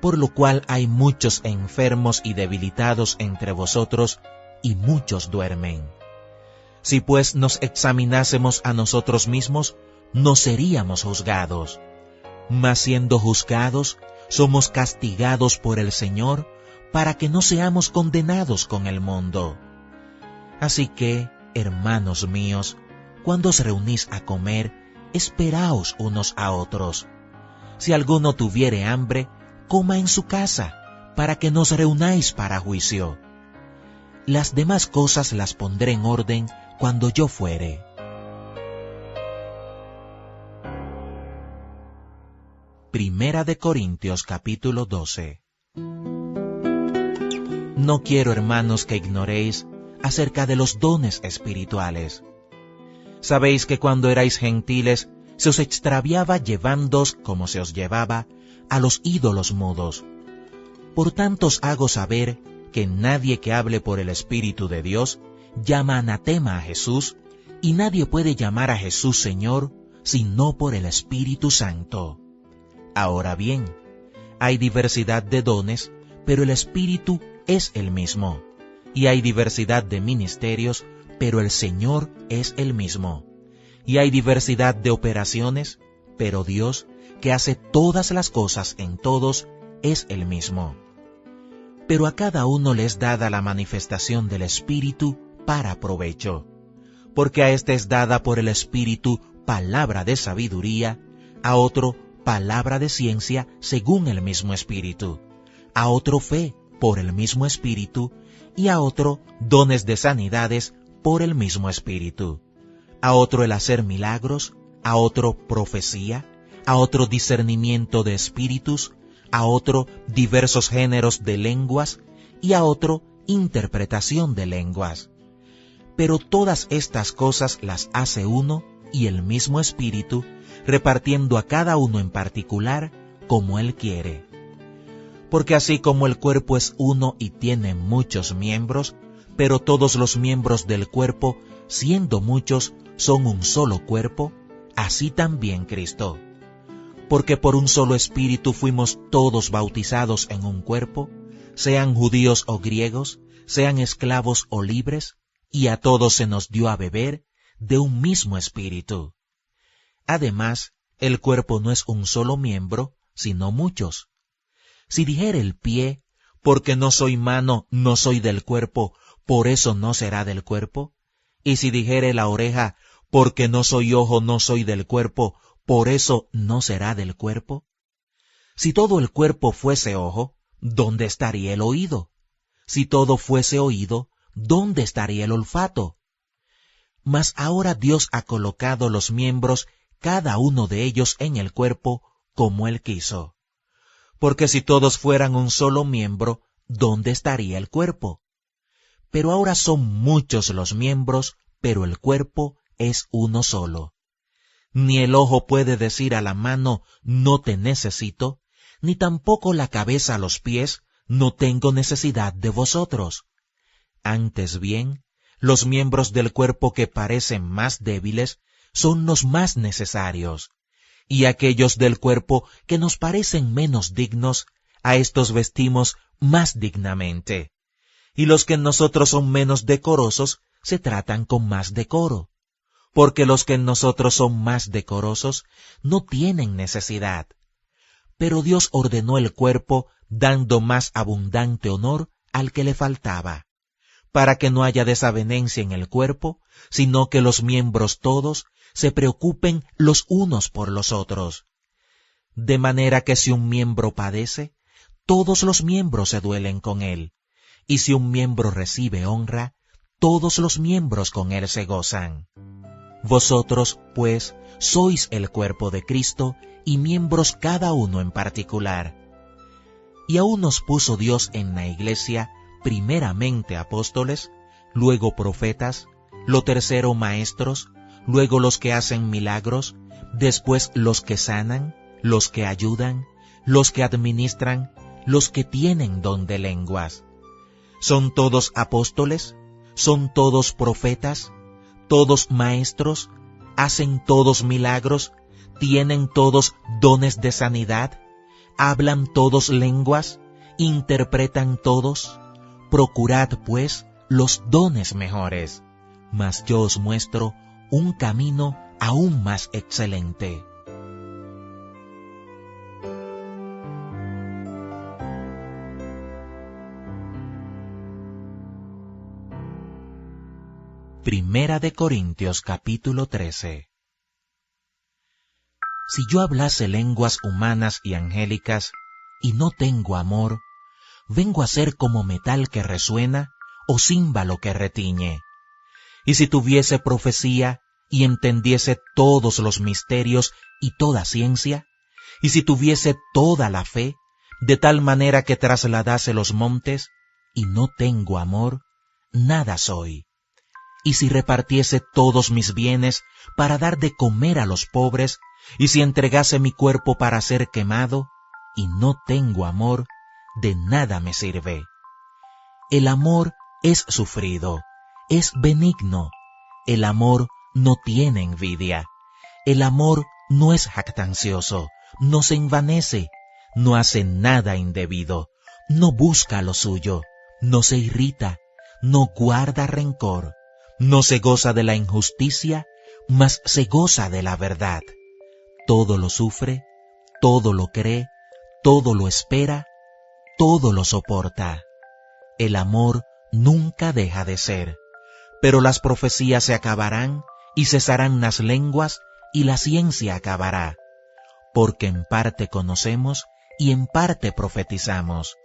Por lo cual hay muchos enfermos y debilitados entre vosotros, y muchos duermen. Si pues nos examinásemos a nosotros mismos, no seríamos juzgados. Mas siendo juzgados, somos castigados por el Señor, para que no seamos condenados con el mundo. Así que, hermanos míos, cuando os reunís a comer, esperaos unos a otros. Si alguno tuviere hambre, coma en su casa, para que no os reunáis para juicio. Las demás cosas las pondré en orden cuando yo fuere. Primera de Corintios capítulo 12. No quiero, hermanos, que ignoréis acerca de los dones espirituales. Sabéis que cuando erais gentiles, se os extraviaba llevándoos, como se os llevaba, a los ídolos mudos. Por tanto os hago saber que nadie que hable por el Espíritu de Dios llama anatema a Jesús, y nadie puede llamar a Jesús Señor, sino por el Espíritu Santo. Ahora bien, hay diversidad de dones, pero el Espíritu es el mismo. Y hay diversidad de ministerios, pero el Señor es el mismo. Y hay diversidad de operaciones, pero Dios, que hace todas las cosas en todos, es el mismo. pero a cada uno le es dada la manifestación del Espíritu para provecho. Porque a éste es dada por el Espíritu palabra de sabiduría, a otro palabra de ciencia según el mismo Espíritu, a otro fe por el mismo Espíritu, y a otro dones de sanidades por el mismo Espíritu, a otro el hacer milagros, a otro profecía, a otro discernimiento de espíritus, a otro diversos géneros de lenguas, y a otro interpretación de lenguas. Pero todas estas cosas las hace uno y el mismo Espíritu, repartiendo a cada uno en particular como Él quiere. Porque así como el cuerpo es uno y tiene muchos miembros, pero todos los miembros del cuerpo, siendo muchos, son un solo cuerpo, así también Cristo. Porque por un solo Espíritu fuimos todos bautizados en un cuerpo, sean judíos o griegos, sean esclavos o libres, y a todos se nos dio a beber de un mismo Espíritu. Además, el cuerpo no es un solo miembro, sino muchos. Si dijere el pie, porque no soy mano, no soy del cuerpo, por eso no será del cuerpo. Y si dijere la oreja, porque no soy ojo, no soy del cuerpo, por eso no será del cuerpo. Si todo el cuerpo fuese ojo, ¿dónde estaría el oído? Si todo fuese oído, ¿dónde estaría el olfato? Mas ahora Dios ha colocado los miembros, cada uno de ellos en el cuerpo, como Él quiso. Porque si todos fueran un solo miembro, ¿dónde estaría el cuerpo? Pero ahora son muchos los miembros, pero el cuerpo es uno solo. Ni el ojo puede decir a la mano, no te necesito, ni tampoco la cabeza a los pies, no tengo necesidad de vosotros. Antes bien, los miembros del cuerpo que parecen más débiles son los más necesarios, y aquellos del cuerpo que nos parecen menos dignos, a estos vestimos más dignamente, y los que en nosotros son menos decorosos se tratan con más decoro, porque los que en nosotros son más decorosos no tienen necesidad. Pero Dios ordenó el cuerpo dando más abundante honor al que le faltaba, para que no haya desavenencia en el cuerpo, sino que los miembros todos se preocupen los unos por los otros. De manera que si un miembro padece, todos los miembros se duelen con él, y si un miembro recibe honra, todos los miembros con él se gozan. Vosotros, pues, sois el cuerpo de Cristo, y miembros cada uno en particular. Y aún nos puso Dios en la iglesia, primeramente apóstoles, luego profetas, lo tercero maestros, luego los que hacen milagros, después los que sanan, los que ayudan, los que administran, los que tienen don de lenguas. ¿Son todos apóstoles? ¿Son todos profetas? ¿Todos maestros? ¿Hacen todos milagros? ¿Tienen todos dones de sanidad? ¿Hablan todos lenguas? ¿Interpretan todos? Procurad, pues, los dones mejores, mas yo os muestro un camino aún más excelente. Primera de Corintios capítulo 13. Si yo hablase lenguas humanas y angélicas, y no tengo amor, vengo a ser como metal que resuena, o címbalo que retiñe. Y si tuviese profecía, y entendiese todos los misterios y toda ciencia, y si tuviese toda la fe, de tal manera que trasladase los montes, y no tengo amor, nada soy. Y si repartiese todos mis bienes para dar de comer a los pobres, y si entregase mi cuerpo para ser quemado, y no tengo amor, de nada me sirve. El amor es sufrido, es benigno. El amor no tiene envidia. El amor no es jactancioso, no se envanece, no hace nada indebido, no busca lo suyo, no se irrita, no guarda rencor, no se goza de la injusticia, mas se goza de la verdad. Todo lo sufre, todo lo cree, todo lo espera, todo lo soporta. el amor nunca deja de ser, pero las profecías se acabarán y cesarán las lenguas y la ciencia acabará, porque en parte conocemos y en parte profetizamos.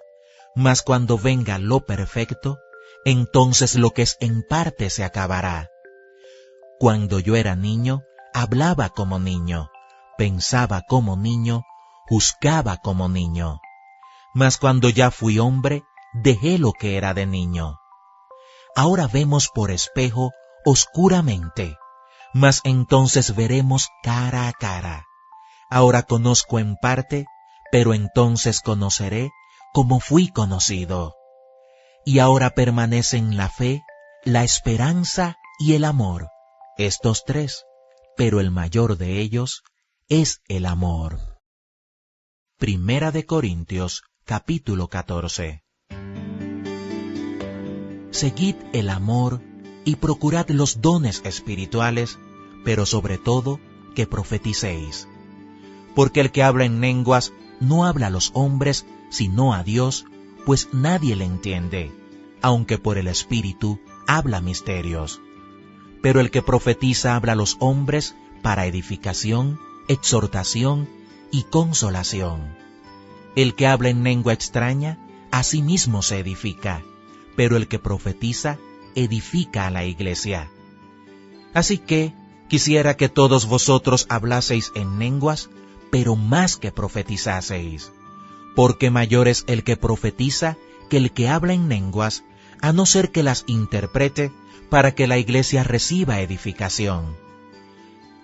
Mas cuando venga lo perfecto, entonces lo que es en parte se acabará. Cuando yo era niño, hablaba como niño, pensaba como niño, juzgaba como niño. Mas cuando ya fui hombre, dejé lo que era de niño. Ahora vemos por espejo oscuramente, mas entonces veremos cara a cara. Ahora conozco en parte, pero entonces conoceré como fui conocido. Y ahora permanecen la fe, la esperanza y el amor, estos tres, pero el mayor de ellos es el amor. Primera de Corintios, capítulo 14. Seguid el amor y procurad los dones espirituales, pero sobre todo que profeticéis. Porque el que habla en lenguas no habla a los hombres, sino a Dios, pues nadie le entiende, aunque por el Espíritu habla misterios. Pero el que profetiza habla a los hombres para edificación, exhortación y consolación. El que habla en lengua extraña, a sí mismo se edifica, pero el que profetiza, edifica a la iglesia. Así que, quisiera que todos vosotros hablaseis en lenguas, pero más que profetizaseis, porque mayor es el que profetiza que el que habla en lenguas, a no ser que las interprete, para que la iglesia reciba edificación.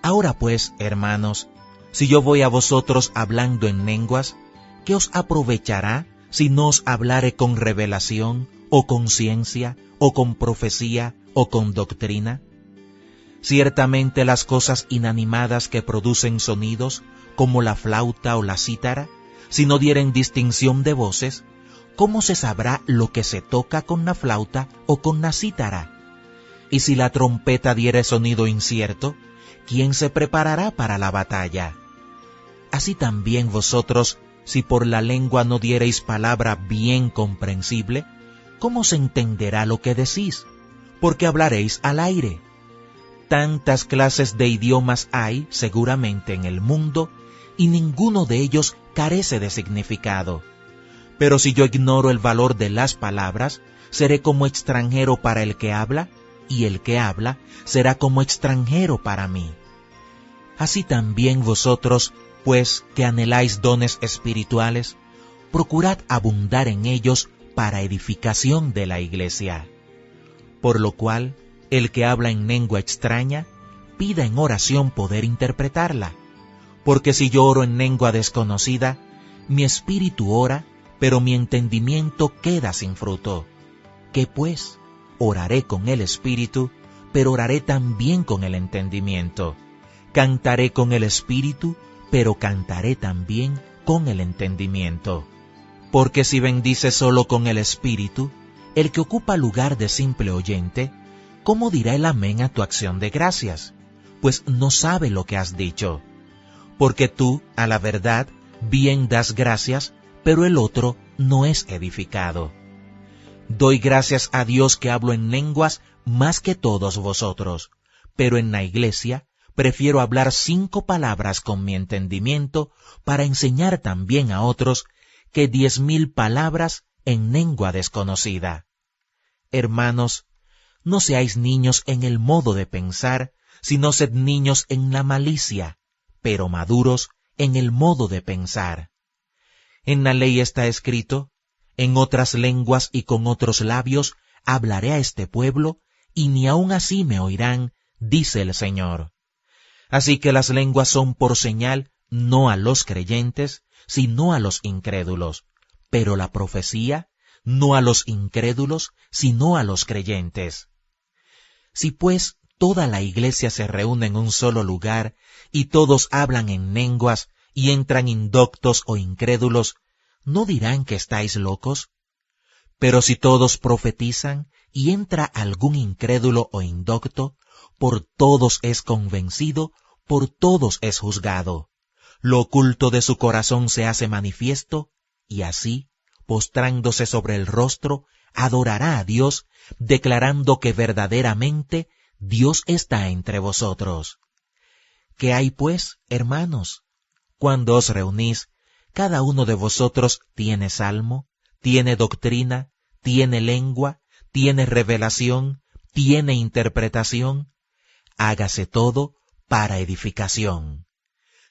Ahora pues, hermanos, si yo voy a vosotros hablando en lenguas, ¿qué os aprovechará si no os hablare con revelación, o con ciencia, o con profecía, o con doctrina? Ciertamente las cosas inanimadas que producen sonidos, como la flauta o la cítara, si no dieren distinción de voces, ¿cómo se sabrá lo que se toca con la flauta o con la cítara? Y si la trompeta diere sonido incierto, ¿quién se preparará para la batalla? Así también vosotros, si por la lengua no diereis palabra bien comprensible, ¿cómo se entenderá lo que decís? Porque hablaréis al aire. Tantas clases de idiomas hay, seguramente, en el mundo, y ninguno de ellos carece de significado. Pero si yo ignoro el valor de las palabras, seré como extranjero para el que habla, y el que habla será como extranjero para mí. Así también vosotros, pues que anheláis dones espirituales, procurad abundar en ellos para edificación de la iglesia. Por lo cual, el que habla en lengua extraña, pida en oración poder interpretarla. Porque si yo oro en lengua desconocida, mi espíritu ora, pero mi entendimiento queda sin fruto. ¿Qué pues? Oraré con el espíritu, pero oraré también con el entendimiento. Cantaré con el espíritu, pero cantaré también con el entendimiento. Porque si bendices solo con el espíritu, el que ocupa lugar de simple oyente, ¿cómo dirá el amén a tu acción de gracias? Pues no sabe lo que has dicho. Porque tú, a la verdad, bien das gracias, pero el otro no es edificado. Doy gracias a Dios que hablo en lenguas más que todos vosotros, pero en la iglesia prefiero hablar 5 palabras con mi entendimiento para enseñar también a otros que 10,000 palabras en lengua desconocida. Hermanos, no seáis niños en el modo de pensar, sino sed niños en la malicia, pero maduros en el modo de pensar. En la ley está escrito: en otras lenguas y con otros labios hablaré a este pueblo, y ni aun así me oirán, dice el Señor. Así que las lenguas son por señal no a los creyentes, sino a los incrédulos, pero la profecía no a los incrédulos, sino a los creyentes. Si pues toda la iglesia se reúne en un solo lugar, y todos hablan en lenguas, y entran indoctos o incrédulos, ¿no dirán que estáis locos? Pero si todos profetizan, y entra algún incrédulo o indocto, por todos es convencido, por todos es juzgado. Lo oculto de su corazón se hace manifiesto, y así, postrándose sobre el rostro, adorará a Dios, declarando que verdaderamente Dios está entre vosotros. ¿Qué hay pues, hermanos? Cuando os reunís, cada uno de vosotros tiene salmo, tiene doctrina, tiene lengua, tiene revelación, tiene interpretación. Hágase todo para edificación.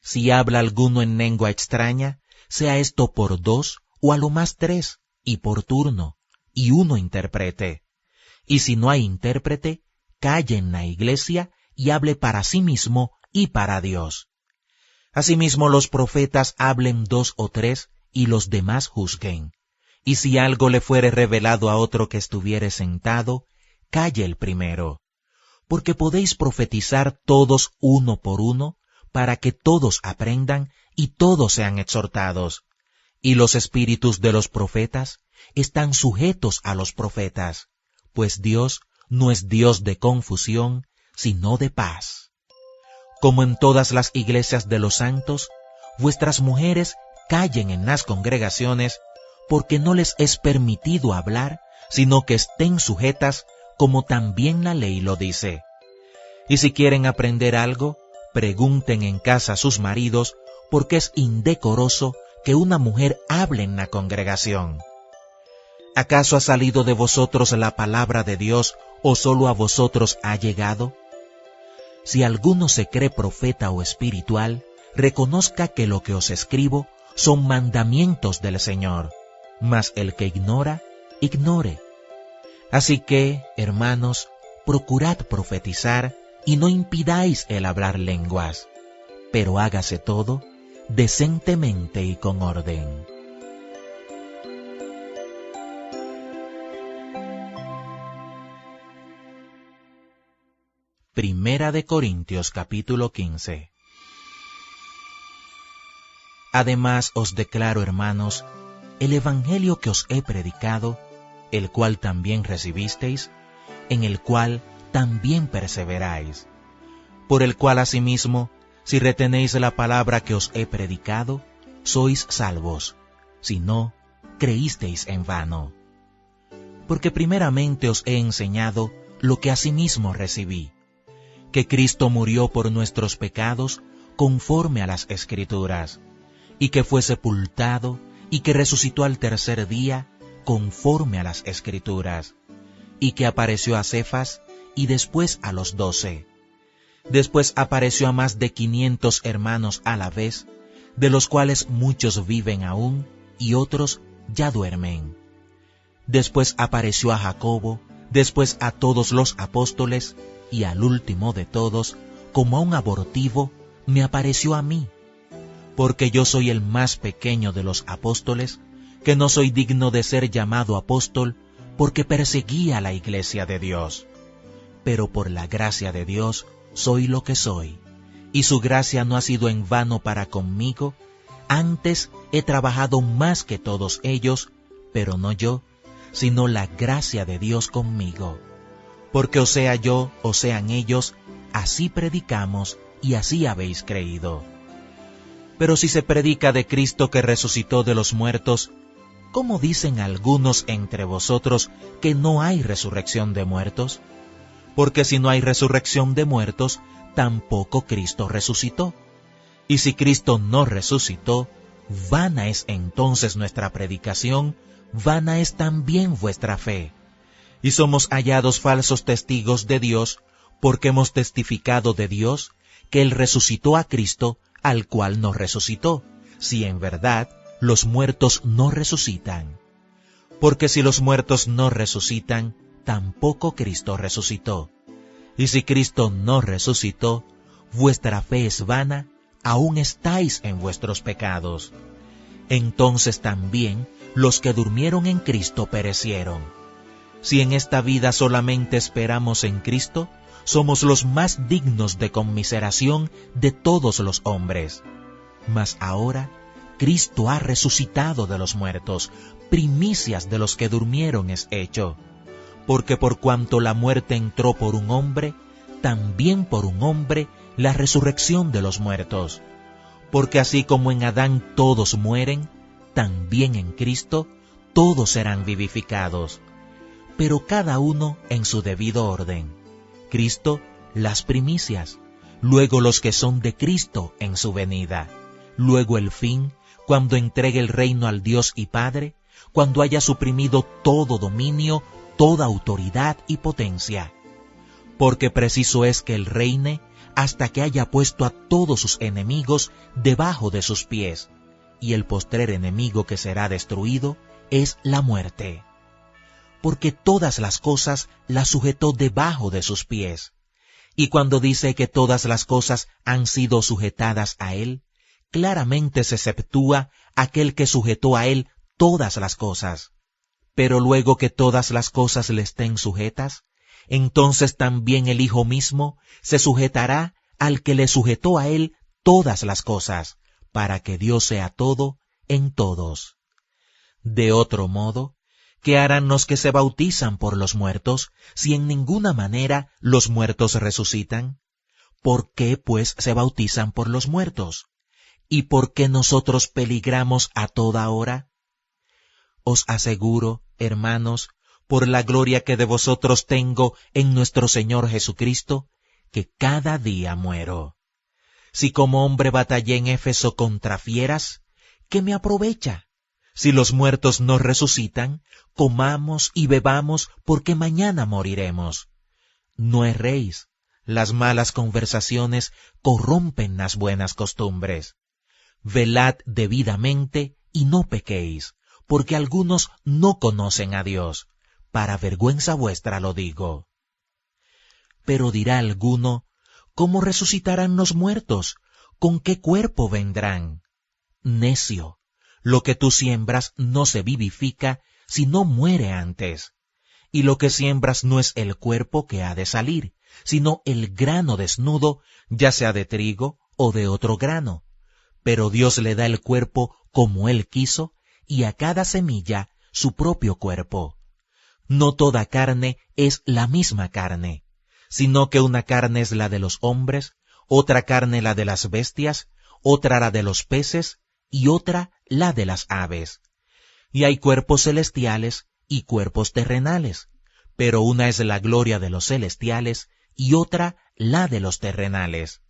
Si habla alguno en lengua extraña, sea esto por 2 o a lo más 3, y por turno, y uno interprete. Y si no hay intérprete, calle en la iglesia y hable para sí mismo y para Dios. Asimismo los profetas hablen 2 o 3, y los demás juzguen. Y si algo le fuere revelado a otro que estuviere sentado, calle el primero. Porque podéis profetizar todos uno por uno, para que todos aprendan y todos sean exhortados. Y los espíritus de los profetas están sujetos a los profetas, pues Dios no es Dios de confusión, sino de paz. Como en todas las iglesias de los santos, vuestras mujeres callen en las congregaciones, porque no les es permitido hablar, sino que estén sujetas, como también la ley lo dice. Y si quieren aprender algo, pregunten en casa a sus maridos, porque es indecoroso que una mujer hable en la congregación. ¿Acaso ha salido de vosotros la palabra de Dios, o solo a vosotros ha llegado? Si alguno se cree profeta o espiritual, reconozca que lo que os escribo son mandamientos del Señor, mas el que ignora, ignore. Así que, hermanos, procurad profetizar y no impidáis el hablar lenguas, pero hágase todo decentemente y con orden. Primera de Corintios capítulo 15. Además os declaro, hermanos, el evangelio que os he predicado, el cual también recibisteis, en el cual también perseveráis, por el cual asimismo, si retenéis la palabra que os he predicado, sois salvos, si no, creísteis en vano. Porque primeramente os he enseñado lo que asimismo recibí, que Cristo murió por nuestros pecados conforme a las Escrituras, y que fue sepultado, y que resucitó al tercer día conforme a las Escrituras, y que apareció a Cefas y después a los 12. Después apareció a más de 500 hermanos a la vez, de los cuales muchos viven aún y otros ya duermen. Después apareció a Jacobo, después a todos los apóstoles, y al último de todos, como a un abortivo, me apareció a mí, porque yo soy el más pequeño de los apóstoles, que no soy digno de ser llamado apóstol, porque perseguía la iglesia de Dios. Pero por la gracia de Dios soy lo que soy, y su gracia no ha sido en vano para conmigo. Antes he trabajado más que todos ellos, pero no yo, sino la gracia de Dios conmigo. Porque o sea yo, o sean ellos, así predicamos y así habéis creído. Pero si se predica de Cristo que resucitó de los muertos, ¿cómo dicen algunos entre vosotros que no hay resurrección de muertos? Porque si no hay resurrección de muertos, tampoco Cristo resucitó. Y si Cristo no resucitó, vana es entonces nuestra predicación, vana es también vuestra fe. Y somos hallados falsos testigos de Dios, porque hemos testificado de Dios que Él resucitó a Cristo, al cual no resucitó, si en verdad los muertos no resucitan. Porque si los muertos no resucitan, tampoco Cristo resucitó. Y si Cristo no resucitó, vuestra fe es vana, aún estáis en vuestros pecados. Entonces también los que durmieron en Cristo perecieron. Si en esta vida solamente esperamos en Cristo, somos los más dignos de conmiseración de todos los hombres. Mas ahora Cristo ha resucitado de los muertos, primicias de los que durmieron es hecho. Porque por cuanto la muerte entró por un hombre, también por un hombre la resurrección de los muertos. Porque así como en Adán todos mueren, también en Cristo todos serán vivificados. pero cada uno en su debido orden. Cristo, las primicias, luego los que son de Cristo en su venida, luego el fin, cuando entregue el reino al Dios y Padre, cuando haya suprimido todo dominio, toda autoridad y potencia. Porque preciso es que Él reine hasta que haya puesto a todos sus enemigos debajo de sus pies, y el postrer enemigo que será destruido es la muerte. Porque todas las cosas las sujetó debajo de sus pies. Y cuando dice que todas las cosas han sido sujetadas a Él, claramente se exceptúa aquel que sujetó a Él todas las cosas. Pero luego que todas las cosas le estén sujetas, entonces también el Hijo mismo se sujetará al que le sujetó a Él todas las cosas, para que Dios sea todo en todos. De otro modo, ¿qué harán los que se bautizan por los muertos, si en ninguna manera los muertos resucitan? ¿Por qué, pues, se bautizan por los muertos? ¿Y por qué nosotros peligramos a toda hora? Os aseguro, hermanos, por la gloria que de vosotros tengo en nuestro Señor Jesucristo, que cada día muero. Si como hombre batallé en Éfeso contra fieras, ¿qué me aprovecha? Si los muertos no resucitan, comamos y bebamos, porque mañana moriremos. No erréis, las malas conversaciones corrompen las buenas costumbres. Velad debidamente y no pequéis, porque algunos no conocen a Dios. Para vergüenza vuestra lo digo. Pero dirá alguno, ¿cómo resucitarán los muertos? ¿Con qué cuerpo vendrán? Necio, lo que tú siembras no se vivifica, sino muere antes. Y lo que siembras no es el cuerpo que ha de salir, sino el grano desnudo, ya sea de trigo o de otro grano. Pero Dios le da el cuerpo como Él quiso, y a cada semilla su propio cuerpo. No toda carne es la misma carne, sino que una carne es la de los hombres, otra carne la de las bestias, otra la de los peces, y otra la de las aves. Y hay cuerpos celestiales y cuerpos terrenales, pero una es la gloria de los celestiales y otra la de los terrenales.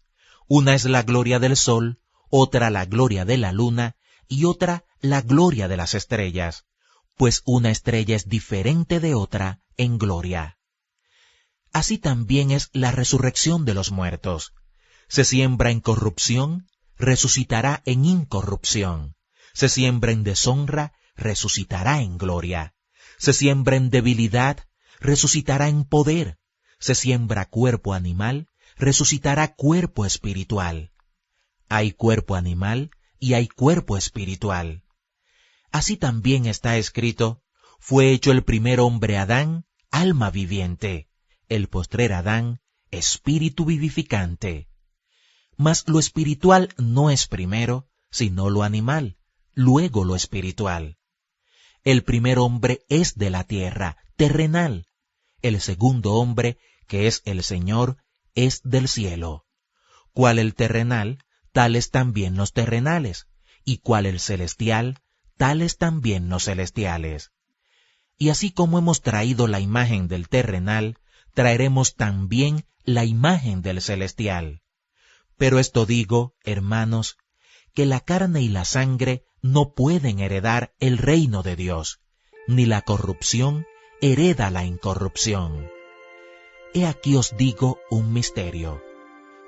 Una es la gloria del sol, otra la gloria de la luna, y otra la gloria de las estrellas, pues una estrella es diferente de otra en gloria. Así también es la resurrección de los muertos. Se siembra en corrupción, resucitará en incorrupción. Se siembra en deshonra, resucitará en gloria. Se siembra en debilidad, resucitará en poder. Se siembra cuerpo animal, resucitará cuerpo espiritual. Hay cuerpo animal y hay cuerpo espiritual. Así también está escrito, fue hecho el primer hombre Adán, alma viviente, el postrer Adán, espíritu vivificante. Mas lo espiritual no es primero, sino lo animal, luego lo espiritual. El primer hombre es de la tierra, terrenal. El segundo hombre, que es el Señor, es del cielo. Cual el terrenal, tales también los terrenales, y cual el celestial, tales también los celestiales. Y así como hemos traído la imagen del terrenal, traeremos también la imagen del celestial. Pero esto digo, hermanos, que la carne y la sangre no pueden heredar el reino de Dios, ni la corrupción hereda la incorrupción. He aquí os digo un misterio.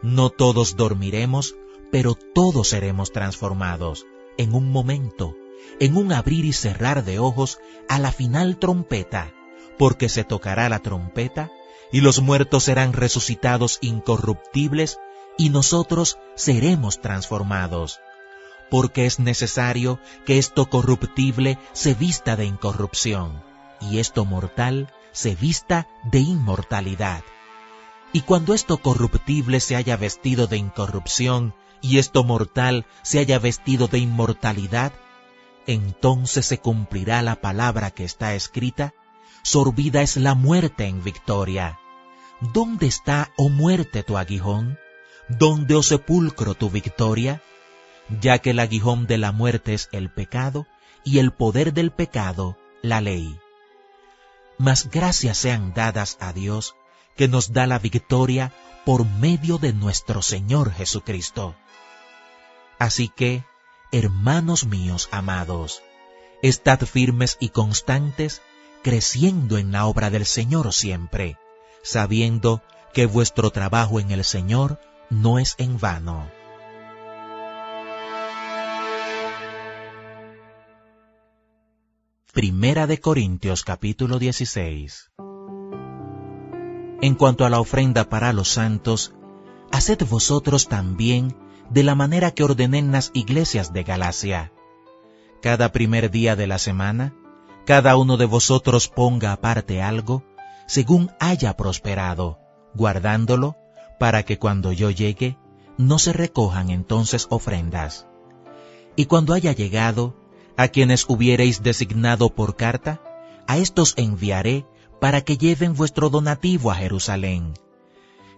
No todos dormiremos, pero todos seremos transformados, en un momento, en un abrir y cerrar de ojos, a la final trompeta, porque se tocará la trompeta, y los muertos serán resucitados incorruptibles, y nosotros seremos transformados. Porque es necesario que esto corruptible se vista de incorrupción, y esto mortal se vista de inmortalidad. Y cuando esto corruptible se haya vestido de incorrupción, y esto mortal se haya vestido de inmortalidad, entonces se cumplirá la palabra que está escrita, sorbida es la muerte en victoria. ¿Dónde está, oh muerte, tu aguijón? ¿Dónde, oh sepulcro, tu victoria? Ya que el aguijón de la muerte es el pecado, y el poder del pecado, la ley. mas gracias sean dadas a Dios, que nos da la victoria por medio de nuestro Señor Jesucristo. Así que, hermanos míos amados, estad firmes y constantes, creciendo en la obra del Señor siempre, sabiendo que vuestro trabajo en el Señor no es en vano. Primera de Corintios capítulo 16. En cuanto a la ofrenda para los santos, haced vosotros también de la manera que ordené en las iglesias de Galacia. Cada primer día de la semana, cada uno de vosotros ponga aparte algo, según haya prosperado, guardándolo, para que cuando yo llegue, no se recojan entonces ofrendas. Y cuando haya llegado, a quienes hubiereis designado por carta, a estos enviaré para que lleven vuestro donativo a Jerusalén.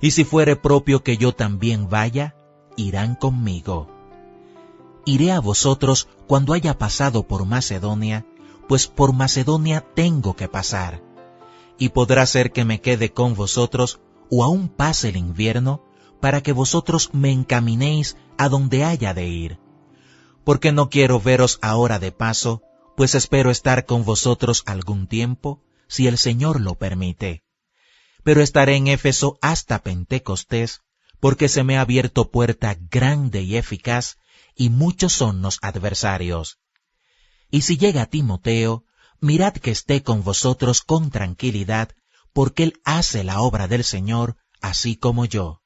Y si fuere propio que yo también vaya, irán conmigo. Iré a vosotros cuando haya pasado por Macedonia, pues por Macedonia tengo que pasar. Y podrá ser que me quede con vosotros, o aún pase el invierno, para que vosotros me encaminéis a donde haya de ir. Porque no quiero veros ahora de paso, pues espero estar con vosotros algún tiempo, si el Señor lo permite. Pero estaré en Éfeso hasta Pentecostés, porque se me ha abierto puerta grande y eficaz, y muchos son los adversarios. Y si llega Timoteo, mirad que esté con vosotros con tranquilidad, porque él hace la obra del Señor, así como yo.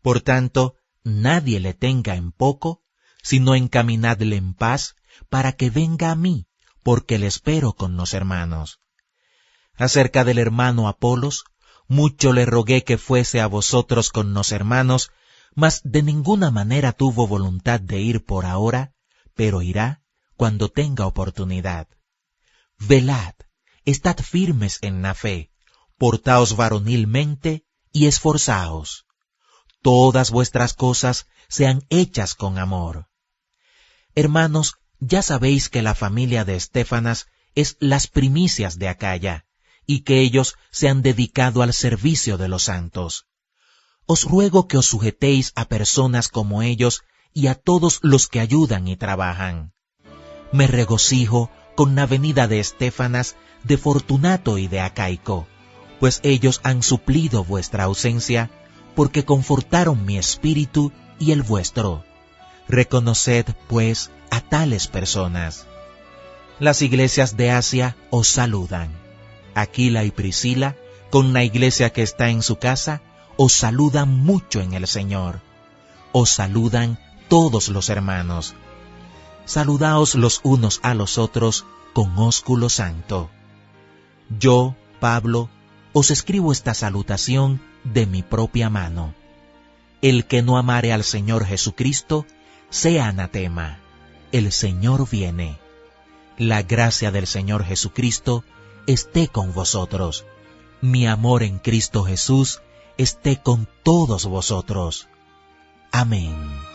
Por tanto, nadie le tenga en poco, sino encaminadle en paz, para que venga a mí, porque le espero con los hermanos. Acerca del hermano Apolos, mucho le rogué que fuese a vosotros con los hermanos, mas de ninguna manera tuvo voluntad de ir por ahora, pero irá cuando tenga oportunidad. Velad, estad firmes en la fe, portaos varonilmente y esforzaos. Todas vuestras cosas sean hechas con amor. Hermanos, ya sabéis que la familia de Estéfanas es las primicias de Acaya, y que ellos se han dedicado al servicio de los santos. Os ruego que os sujetéis a personas como ellos y a todos los que ayudan y trabajan. Me regocijo con la venida de Estéfanas, de Fortunato y de Acaico, pues ellos han suplido vuestra ausencia, porque confortaron mi espíritu y el vuestro. Reconoced, pues, a tales personas. Las iglesias de Asia os saludan. Aquila y Priscila, con la iglesia que está en su casa, os saludan mucho en el Señor. Os saludan todos los hermanos. Saludaos los unos a los otros con ósculo santo. Yo, Pablo, os escribo esta salutación de mi propia mano. El que no amare al Señor Jesucristo, sea anatema. El Señor viene. La gracia del Señor Jesucristo esté con vosotros. Mi amor en Cristo Jesús esté con todos vosotros. Amén.